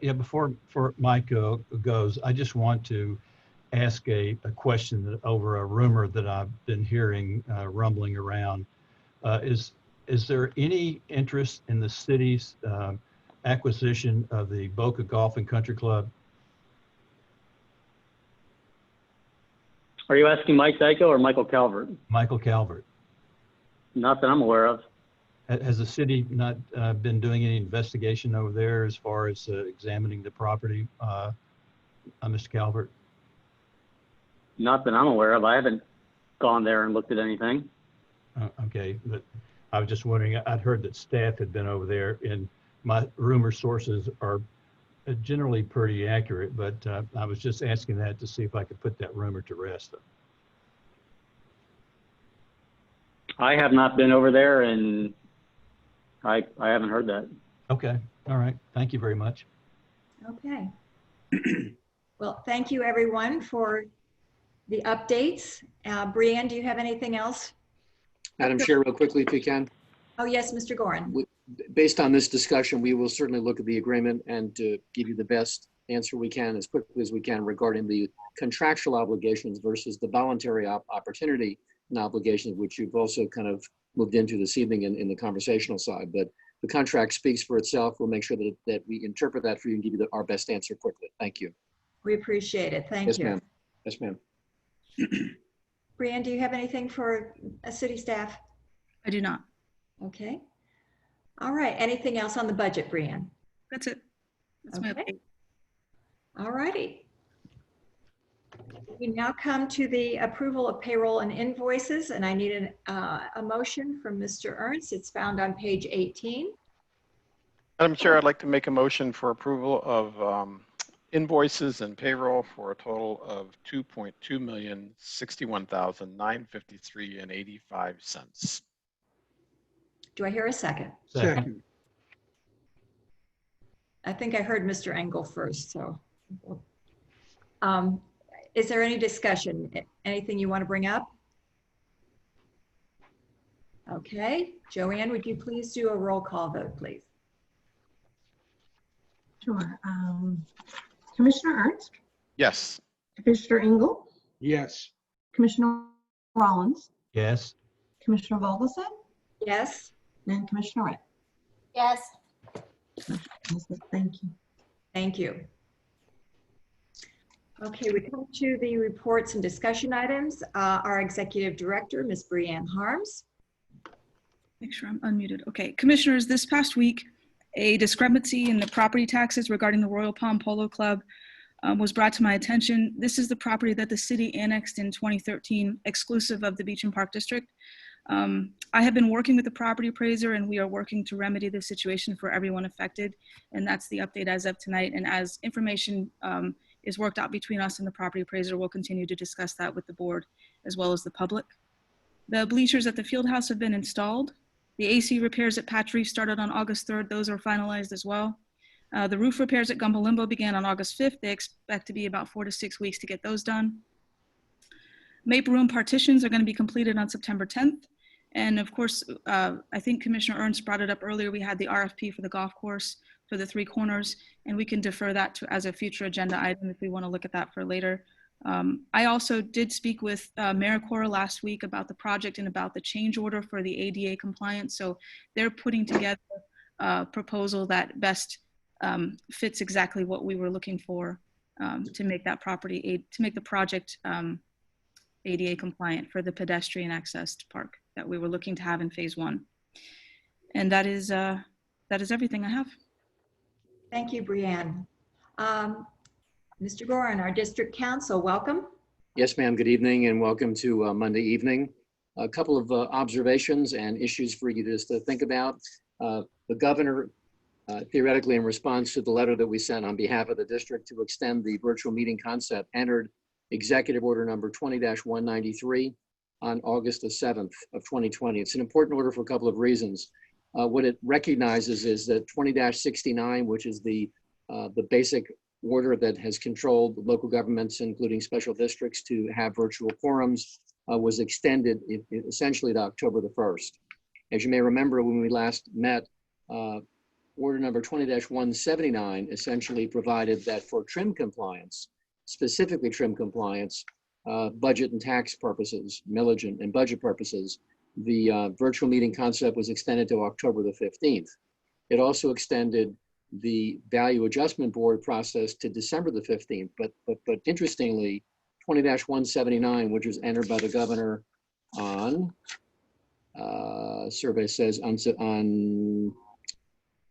Yeah, before Mike goes, I just want to ask a question over a rumor that I've been hearing rumbling around. Is there any interest in the city's acquisition of the Boca Golf and Country Club? Are you asking Mike Dyko or Michael Calvert? Michael Calvert. Not that I'm aware of. Has the city not been doing any investigation over there as far as examining the property, Mr. Calvert? Not that I'm aware of. I haven't gone there and looked at anything. Okay, but I was just wondering, I'd heard that staff had been over there, and my rumor sources are generally pretty accurate, but I was just asking that to see if I could put that rumor to rest. I have not been over there, and I haven't heard that. Okay, all right. Thank you very much. Okay. Well, thank you everyone for the updates. Brianne, do you have anything else? Madam Chair, real quickly, if you can. Oh, yes, Mr. Gorin. Based on this discussion, we will certainly look at the agreement and give you the best answer we can as quickly as we can regarding the contractual obligations versus the voluntary opportunity and obligations, which you've also kind of moved into this evening in the conversational side. But the contract speaks for itself. We'll make sure that we interpret that for you and give you our best answer quickly. Thank you. We appreciate it. Thank you. Ma'am. Yes, ma'am. Brianne, do you have anything for a city staff? I do not. Okay. All right. Anything else on the budget, Brianne? That's it. That's my update. All righty. We now come to the approval of payroll and invoices, and I need a motion from Mr. Ernst. It's found on page 18. Madam Chair, I'd like to make a motion for approval of invoices and payroll for a total of $2,261,953.85. Do I hear a second? Second. I think I heard Mr. Engel first, so. Is there any discussion? Anything you want to bring up? Okay, JoAnn, would you please do a roll call vote, please? Sure. Commissioner Ernst, Yes. Commissioner Engel, Yes. Commissioner Rollins, Yes. Commissioner Vogelsett, Yes. and Commissioner Wright. Yes. Thank you. Thank you. Okay, we come to the reports and discussion items. Our Executive Director, Ms. Breanne Harms. Make sure I'm unmuted. Okay, Commissioners, this past week, a discrepancy in the property taxes regarding the Royal Palm Polo Club was brought to my attention. This is the property that the city annexed in 2013, exclusive of the Beach and Park District. I have been working with the property appraiser, and we are working to remedy the situation for everyone affected. And that's the update as of tonight. And as information is worked out between us and the property appraiser, we'll continue to discuss that with the board as well as the public. The bleachers at the field house have been installed. The AC repairs at Patch Reef started on August 3rd. Those are finalized as well. The roof repairs at Gumbalimbo began on August 5th. They expect to be about 4 to 6 weeks to get those done. Maple room partitions are going to be completed on September 10th. And of course, I think Commissioner Ernst brought it up earlier. We had the RFP for the golf course for the 3 corners, and we can defer that to as a future agenda item if we want to look at that for later. I also did speak with AmeriCorps last week about the project and about the change order for the ADA compliance. So they're putting together a proposal that best fits exactly what we were looking for to make that to make the project ADA compliant for the pedestrian access park that we were looking to have in phase 1. And that is everything I have. Thank you, Breanne. Mr. Gorin, our district council, welcome. Yes, ma'am. Good evening and welcome to Monday evening. A couple of observations and issues for you just to think about. The governor, theoretically in response to the letter that we sent on behalf of the district to extend the virtual meeting concept, entered Executive Order number 20-193 on August the 7th of 2020. It's an important order for a couple of reasons. What it recognizes is that 20-69, which is the basic order that has controlled local governments, including special districts, to have virtual quorums, was extended essentially to October the 1st. As you may remember, when we last met, order number 20-179 essentially provided that for trim compliance, specifically trim compliance, budget and tax purposes, millage and budget purposes, the virtual meeting concept was extended to October the 15th. It also extended the value adjustment board process to December the 15th. But interestingly, 20-179, which was entered by the governor on, survey says on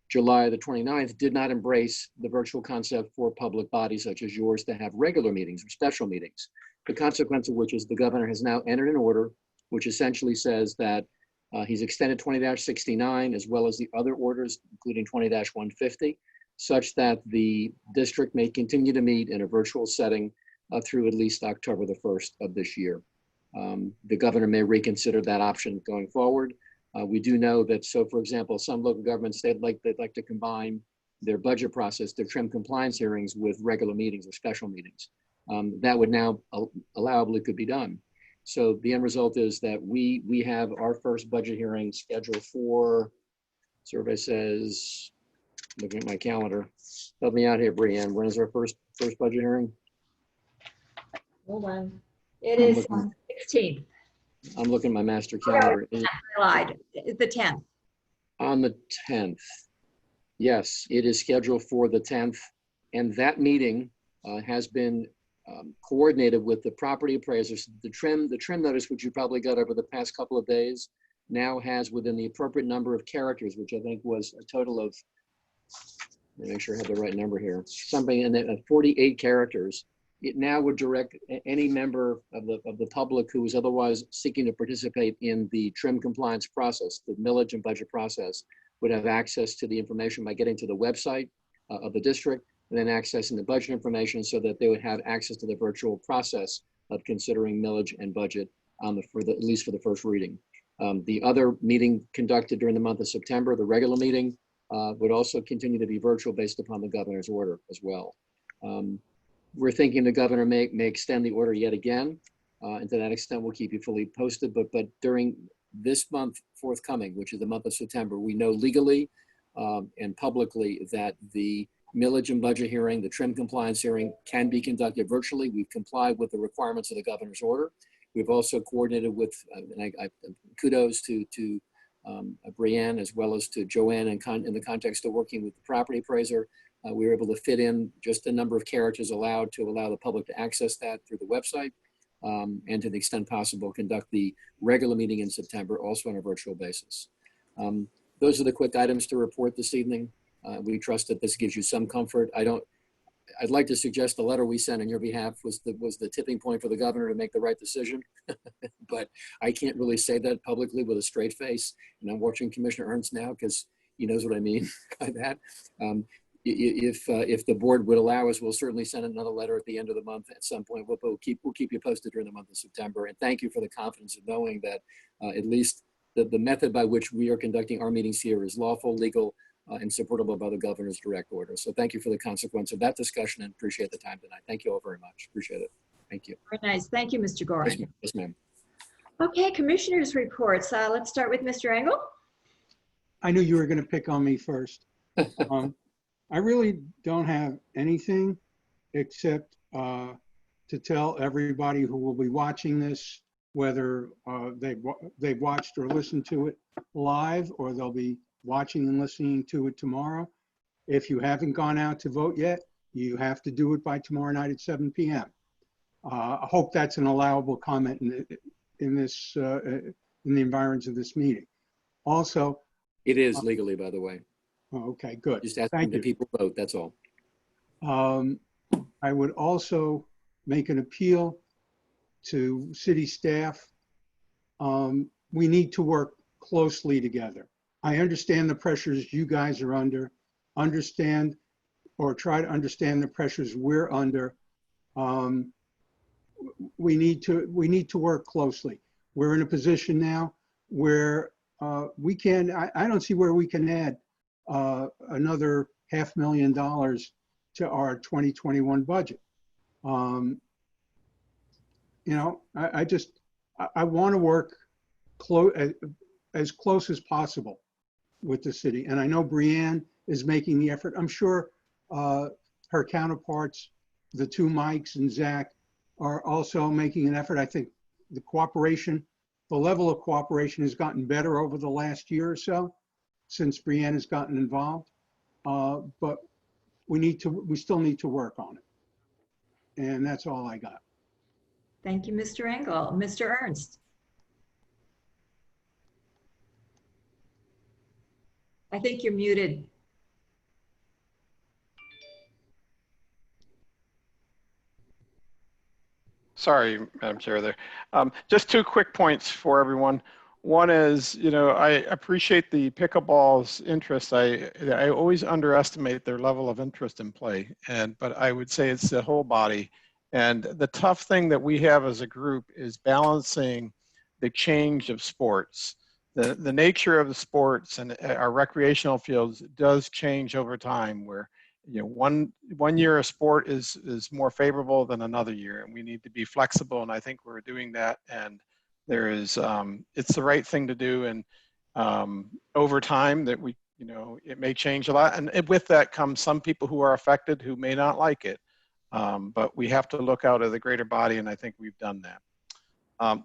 July the 29th, did not embrace the virtual concept for public bodies such as yours to have regular meetings or special meetings. The consequence of which is the governor has now entered an order which essentially says that he's extended 20-69 as well as the other orders, including 20-150, such that the district may continue to meet in a virtual setting through at least October the 1st of this year. The governor may reconsider that option going forward. We do know that, so for example, some local governments, they'd like to combine their budget process, their trim compliance hearings with regular meetings or special meetings. That would now allowably could be done. So the end result is that we have our first budget hearing scheduled for, survey says, looking at my calendar, help me out here, Breanne. When is our first budget hearing? Hold on. It is 16th. I'm looking at my master calendar. I lied. It's the 10th. On the 10th. Yes, it is scheduled for the 10th. And that meeting has been coordinated with the property appraisers. The trim notice, which you probably got over the past couple of days, now has within the appropriate number of characters, which I think was a total of, let me make sure I have the right number here, something in the 48 characters. It now would direct any member of the public who is otherwise seeking to participate in the trim compliance process, the millage and budget process, would have access to the information by getting to the website of the district, and then accessing the budget information so that they would have access to the virtual process of considering millage and budget at least for the first reading. The other meeting conducted during the month of September, the regular meeting, would also continue to be virtual based upon the governor's order as well. We're thinking the governor may extend the order yet again, and to that extent, we'll keep you fully posted. But during this month forthcoming, which is the month of September, we know legally and publicly that the millage and budget hearing, the trim compliance hearing can be conducted virtually. We've complied with the requirements of the governor's order. We've also coordinated with, and kudos to Brianne as well as to JoAnn in the context of working with the property appraiser. We were able to fit in just a number of characters allowed to allow the public to access that through the website, and to the extent possible, conduct the regular meeting in September also on a virtual basis. Those are the quick items to report this evening. We trust that this gives you some comfort. I'd like to suggest the letter we sent on your behalf was the tipping point for the governor to make the right decision, but I can't really say that publicly with a straight face. And I'm watching Commissioner Ernst now because he knows what I mean by that. If the board would allow us, we'll certainly send another letter at the end of the month at some point. We'll keep you posted during the month of September. And thank you for the confidence of knowing that at least the method by which we are conducting our meetings here is lawful, legal, and supportable by the governor's direct order. So thank you for the consequence of that discussion and appreciate the time tonight. Thank you all very much. Appreciate it. Thank you. Very nice. Thank you, Mr. Gorin. Yes, ma'am. Okay, commissioners' reports. Let's start with Mr. Engel. I knew you were going to pick on me first. I really don't have anything except to tell everybody who will be watching this, whether they've watched or listened to it live, or they'll be watching and listening to it tomorrow. If you haven't gone out to vote yet, you have to do it by tomorrow night at 7 p.m. I hope that's an allowable comment in the environs of this meeting. Also, it is legally, by the way. Oh, okay, good. Just asking the people vote, that's all. I would also make an appeal to city staff. We need to work closely together. I understand the pressures you guys are under, try to understand the pressures we're under. We need to work closely. We're in a position now where we can, I don't see where we can add another $500,000 to our 2021 budget. You know, I want to work as close as possible with the city. And I know Brianne is making the effort. I'm sure her counterparts, the two Mikes and Zach, are also making an effort. I think the level of cooperation has gotten better over the last year or so since Brianne has gotten involved. But we still need to work on it. And that's all I got. Thank you, Mr. Engel. Mr. Ernst. I think you're muted. Sorry, Madam Chair there. Just 2 quick points for everyone. One is, you know, I appreciate the pickleball's interest. I always underestimate their level of interest in play, but I would say it's the whole body. And the tough thing that we have as a group is balancing the change of sports. The nature of the sports and our recreational fields does change over time, where, you know, one year a sport is more favorable than another year, and we need to be flexible, and I think we're doing that. And there is it's the right thing to do, and over time that we, you know, it may change a lot, and with that comes some people who are affected who may not like it, but we have to look out at the greater body, and I think we've done that.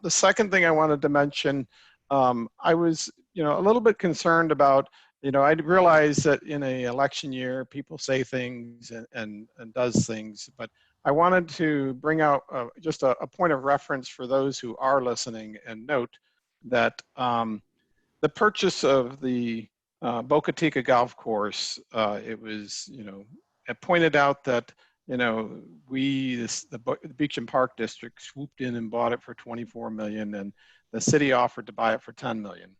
The second thing I wanted to mention, I was, you know, a little bit concerned about, you know, I realize that in an election year, people say things and does things, but I wanted to bring out just a point of reference for those who are listening, and note that the purchase of the Boca Chica golf course, it was, you know, it pointed out that, you know, the Beach and Park District swooped in and bought it for $24 million, and the city offered to buy it for $10 million.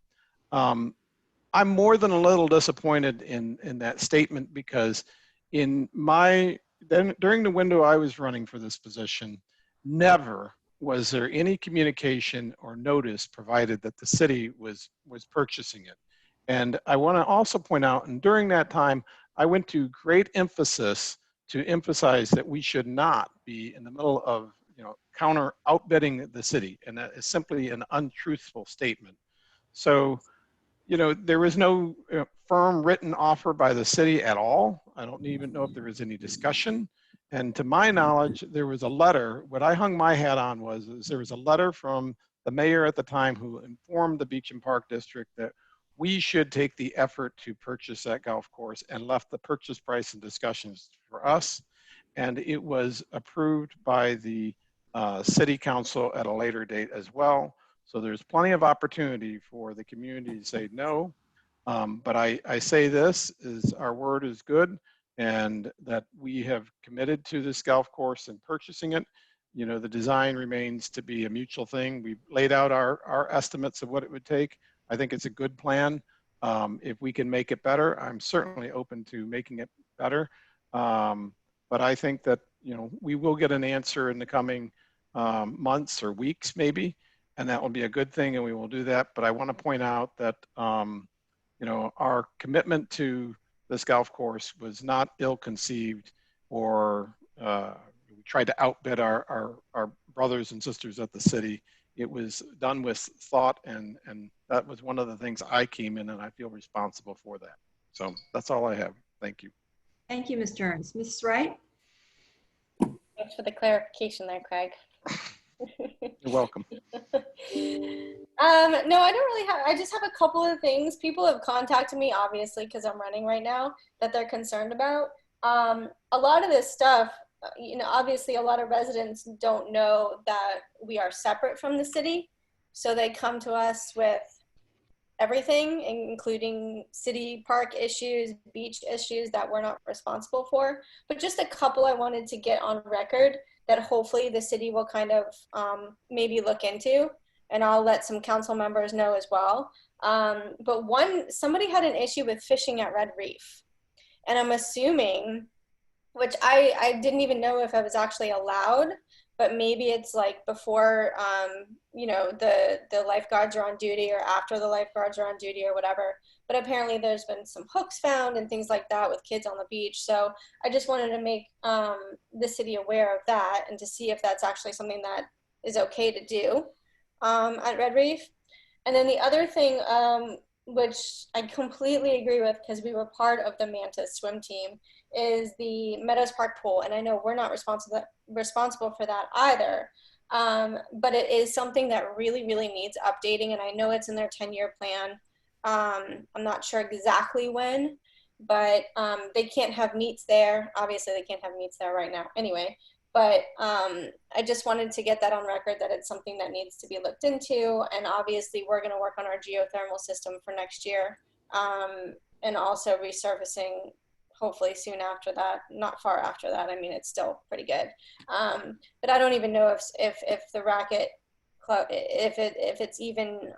I'm more than a little disappointed in that statement, because during the window I was running for this position, never was there any communication or notice provided that the city was purchasing it. And I want to also point out, and during that time, I went to great emphasis to emphasize that we should not be in the middle of, you know, outbidding the city, and that is simply an untruthful statement. So, you know, there was no firm written offer by the city at all. I don't even know if there was any discussion. And to my knowledge, there was a letter. What I hung my hat on was there was a letter from the mayor at the time who informed the Beach and Park District that we should take the effort to purchase that golf course and left the purchase price and discussions for us. And it was approved by the city council at a later date as well. So there's plenty of opportunity for the community to say no. But I say this is our word is good, and that we have committed to this golf course and purchasing it. You know, the design remains to be a mutual thing. We've laid out our estimates of what it would take. I think it's a good plan. If we can make it better, I'm certainly open to making it better. But I think that, you know, we will get an answer in the coming months or weeks maybe, and that will be a good thing, and we will do that. But I want to point out that, you know, our commitment to this golf course was not ill-conceived or we tried to outbid our brothers and sisters at the city. It was done with thought, and that was one of the things I came in, and I feel responsible for that. So that's all I have. Thank you. Thank you, Mr. Ernst. Mrs. Wright? Thanks for the clarification there, Craig. You're welcome. No, I don't really have, I just have a couple of things. People have contacted me, obviously, because I'm running right now, that they're concerned about. A lot of this stuff, you know, obviously a lot of residents don't know that we are separate from the city. So they come to us with everything, including city park issues, beach issues that we're not responsible for. But just a couple I wanted to get on record that hopefully the city will kind of maybe look into, and I'll let some council members know as well. But somebody had an issue with fishing at Red Reef, and I'm assuming, which I didn't even know if I was actually allowed, but maybe it's like before, you know, the lifeguards are on duty or after the lifeguards are on duty or whatever. But apparently there's been some hooks found and things like that with kids on the beach. So I just wanted to make the city aware of that and to see if that's actually something that is okay to do at Red Reef. And then the other thing, which I completely agree with because we were part of the Mantis swim team, is the Meadows Park pool. And I know we're not responsible for that either, but it is something that really, really needs updating. And I know it's in their 10-year plan. I'm not sure exactly when, but they can't have meets there. Obviously, they can't have meets there right now anyway. But I just wanted to get that on record that it's something that needs to be looked into. And obviously, we're going to work on our geothermal system for next year, and also resurfacing hopefully soon after that, not far after that. I mean, it's still pretty good. But I don't even know if the racket club, if it's even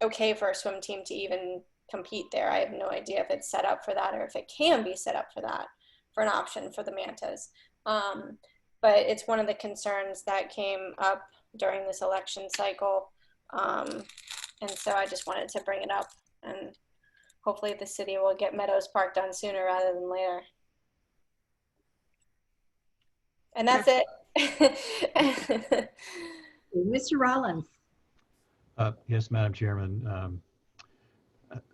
okay for a swim team to even compete there. I have no idea if it's set up for that or if it can be set up for that, for an option for the Mantas. But it's one of the concerns that came up during this election cycle. And so I just wanted to bring it up, and hopefully the city will get Meadows Park done sooner rather than later. And that's it. Mr. Rollins. Yes, Madam Chairman.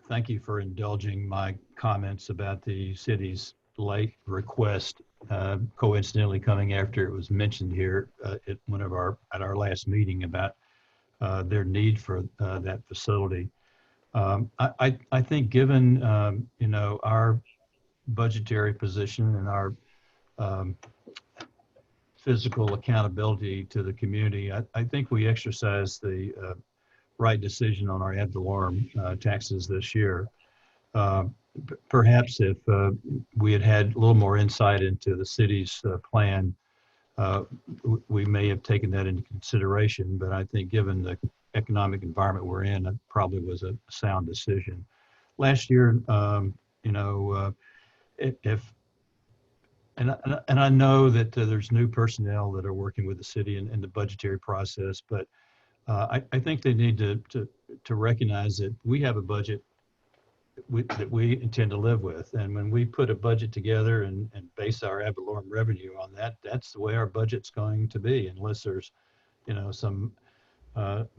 Thank you for indulging my comments about the city's late request, coincidentally coming after it was mentioned here at our last meeting about their need for that facility. I think given you know, our budgetary position and our physical accountability to the community, I think we exercised the right decision on our ad valorem taxes this year. Perhaps if we had a little more insight into the city's plan, we may have taken that into consideration, but I think given the economic environment we're in, it probably was a sound decision. Last year, you know, and I know that there's new personnel that are working with the city in the budgetary process, but I think they need to recognize that we have a budget that we intend to live with. And when we put a budget together and base our ad valorem revenue on that, that's the way our budget's going to be, unless there's, you know, some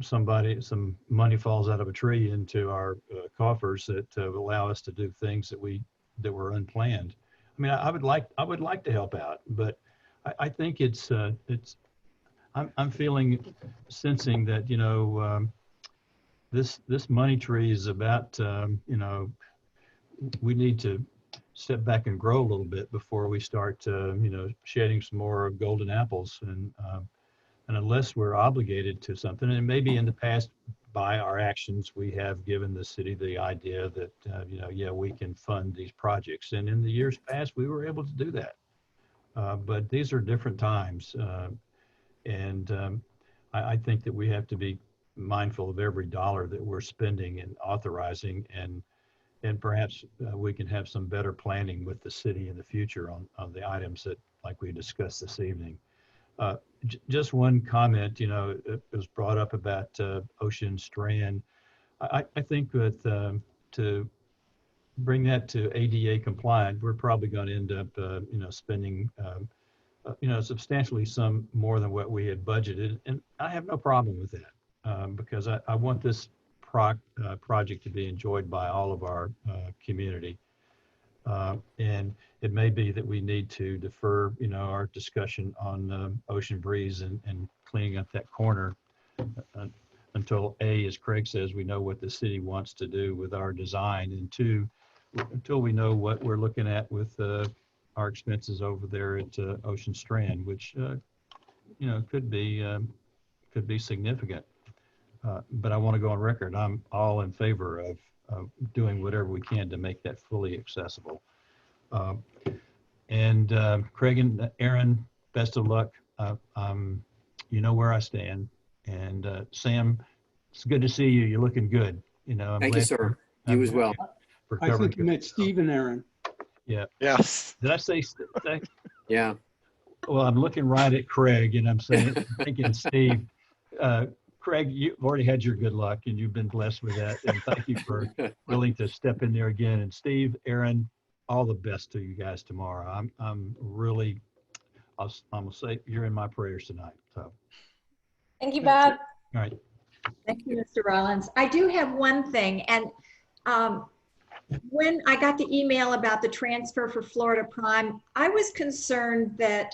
some money falls out of a tree into our coffers that will allow us to do things that were unplanned. I mean, I would like to help out, but I think I'm sensing that, you know, this money tree is about, you know, we need to step back and grow a little bit before we start, you know, shedding some more golden apples. And unless we're obligated to something, and maybe in the past, by our actions, we have given the city the idea that, you know, yeah, we can fund these projects. And in the years past, we were able to do that. But these are different times. I think that we have to be mindful of every dollar that we're spending and authorizing, and perhaps we can have some better planning with the city in the future on the items that, like we discussed this evening. Just one comment, you know, it was brought up about Ocean Strand. I think that to bring that to ADA compliant, we're probably going to end up, you know, spending, you know, substantially some more than what we had budgeted. And I have no problem with that because I want this project to be enjoyed by all of our community. And it may be that we need to defer, you know, our discussion on Ocean Breeze and cleaning up that corner until A, as Craig says, we know what the city wants to do with our design, and two, until we know what we're looking at with our expenses over there at Ocean Strand, which, you know, could be significant. But I want to go on record. I'm all in favor of doing whatever we can to make that fully accessible. Craig and Aaron, best of luck. You know where I stand. And Sam, it's good to see you. You're looking good. You know, Thank you, sir. You as well. I think you meant Steve and Aaron. Yeah. Yes. Did I say? Yeah. Well, I'm looking right at Craig, and I'm thinking Steve. Craig, you've already had your good luck, and you've been blessed with that. And thank you for willing to step in there again. And Steve, Aaron, all the best to you guys tomorrow. I'm really, I'm gonna say you're in my prayers tonight. So. Thank you, Bob. All right. Thank you, Mr. Rollins. I do have one thing, and when I got the email about the transfer for Florida Prime, I was concerned that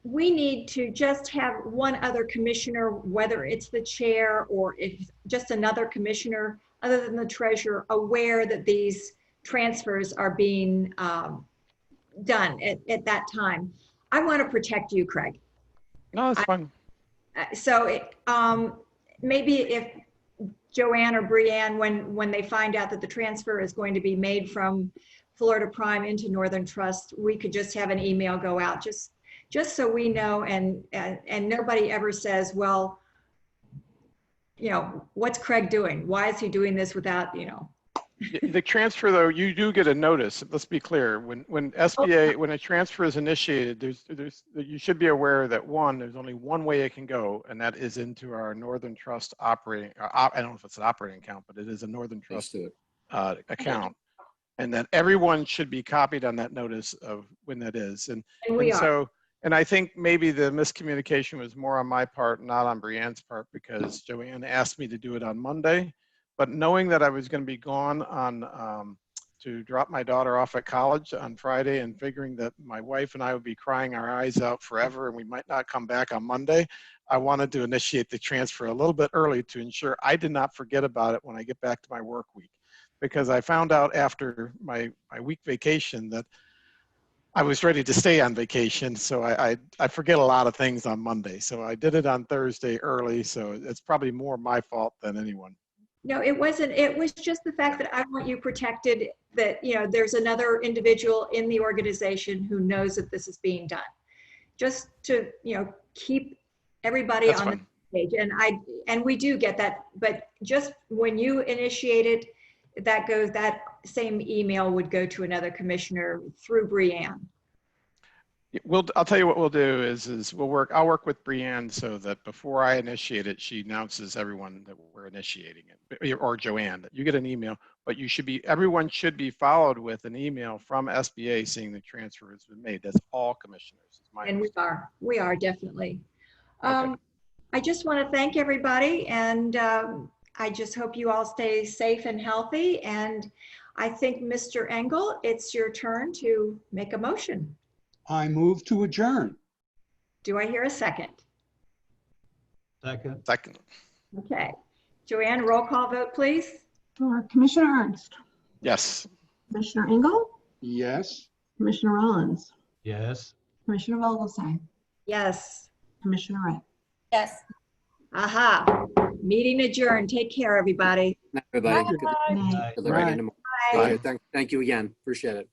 we need to just have one other commissioner, whether it's the chair or if just another commissioner other than the treasurer, aware that these transfers are being done at that time. I want to protect you, Craig. No, it's fine. So maybe if JoAnn or Brianne, when they find out that the transfer is going to be made from Florida Prime into Northern Trust, we could just have an email go out, just so we know, and nobody ever says, well, you know, what's Craig doing? Why is he doing this without, you know? The transfer, though, you do get a notice. Let's be clear. When SBA, when a transfer is initiated, you should be aware that there's only one way it can go, and that is into our Northern Trust operating. I don't know if it's an operating account, but it is a Northern Trust account, and that everyone should be copied on that notice of when that is. And we are. So, and I think maybe the miscommunication was more on my part, not on Brianne's part, because JoAnn asked me to do it on Monday. But knowing that I was going to be gone on to drop my daughter off at college on Friday, and figuring that my wife and I would be crying our eyes out forever and we might not come back on Monday, I wanted to initiate the transfer a little bit early to ensure I did not forget about it when I get back to my work week. Because I found out after my week vacation that I was ready to stay on vacation, so I forget a lot of things on Monday. So I did it on Thursday early, so it's probably more my fault than anyone. No, it wasn't. It was just the fact that I want you protected, that, you know, there's another individual in the organization who knows that this is being done. Just to, you know, keep everybody on the page. And we do get that, but just when you initiate it, that same email would go to another commissioner through Brianne. I'll tell you what we'll do is I'll work with Brianne so that before I initiate it, she announces everyone that we're initiating it, or JoAnn, that you get an email, but everyone should be followed with an email from SBA saying the transfer has been made. That's all commissioners. And we are definitely. Okay. I just want to thank everybody, and I just hope you all stay safe and healthy. And I think, Mr. Engel, it's your turn to make a motion. I move to adjourn. Do I hear a second? Second. Second. Okay. JoAnn, roll call vote, please. Sure. Commissioner Ernst, Yes. Commissioner Engel, Yes. Commissioner Rollins, Yes. Commissioner Vogelsang, Yes. Commissioner Wright. Yes. Aha. Meeting adjourned. Take care, everybody. Everybody. Bye. Good luck again tomorrow. Bye. Thank you again. Appreciate it.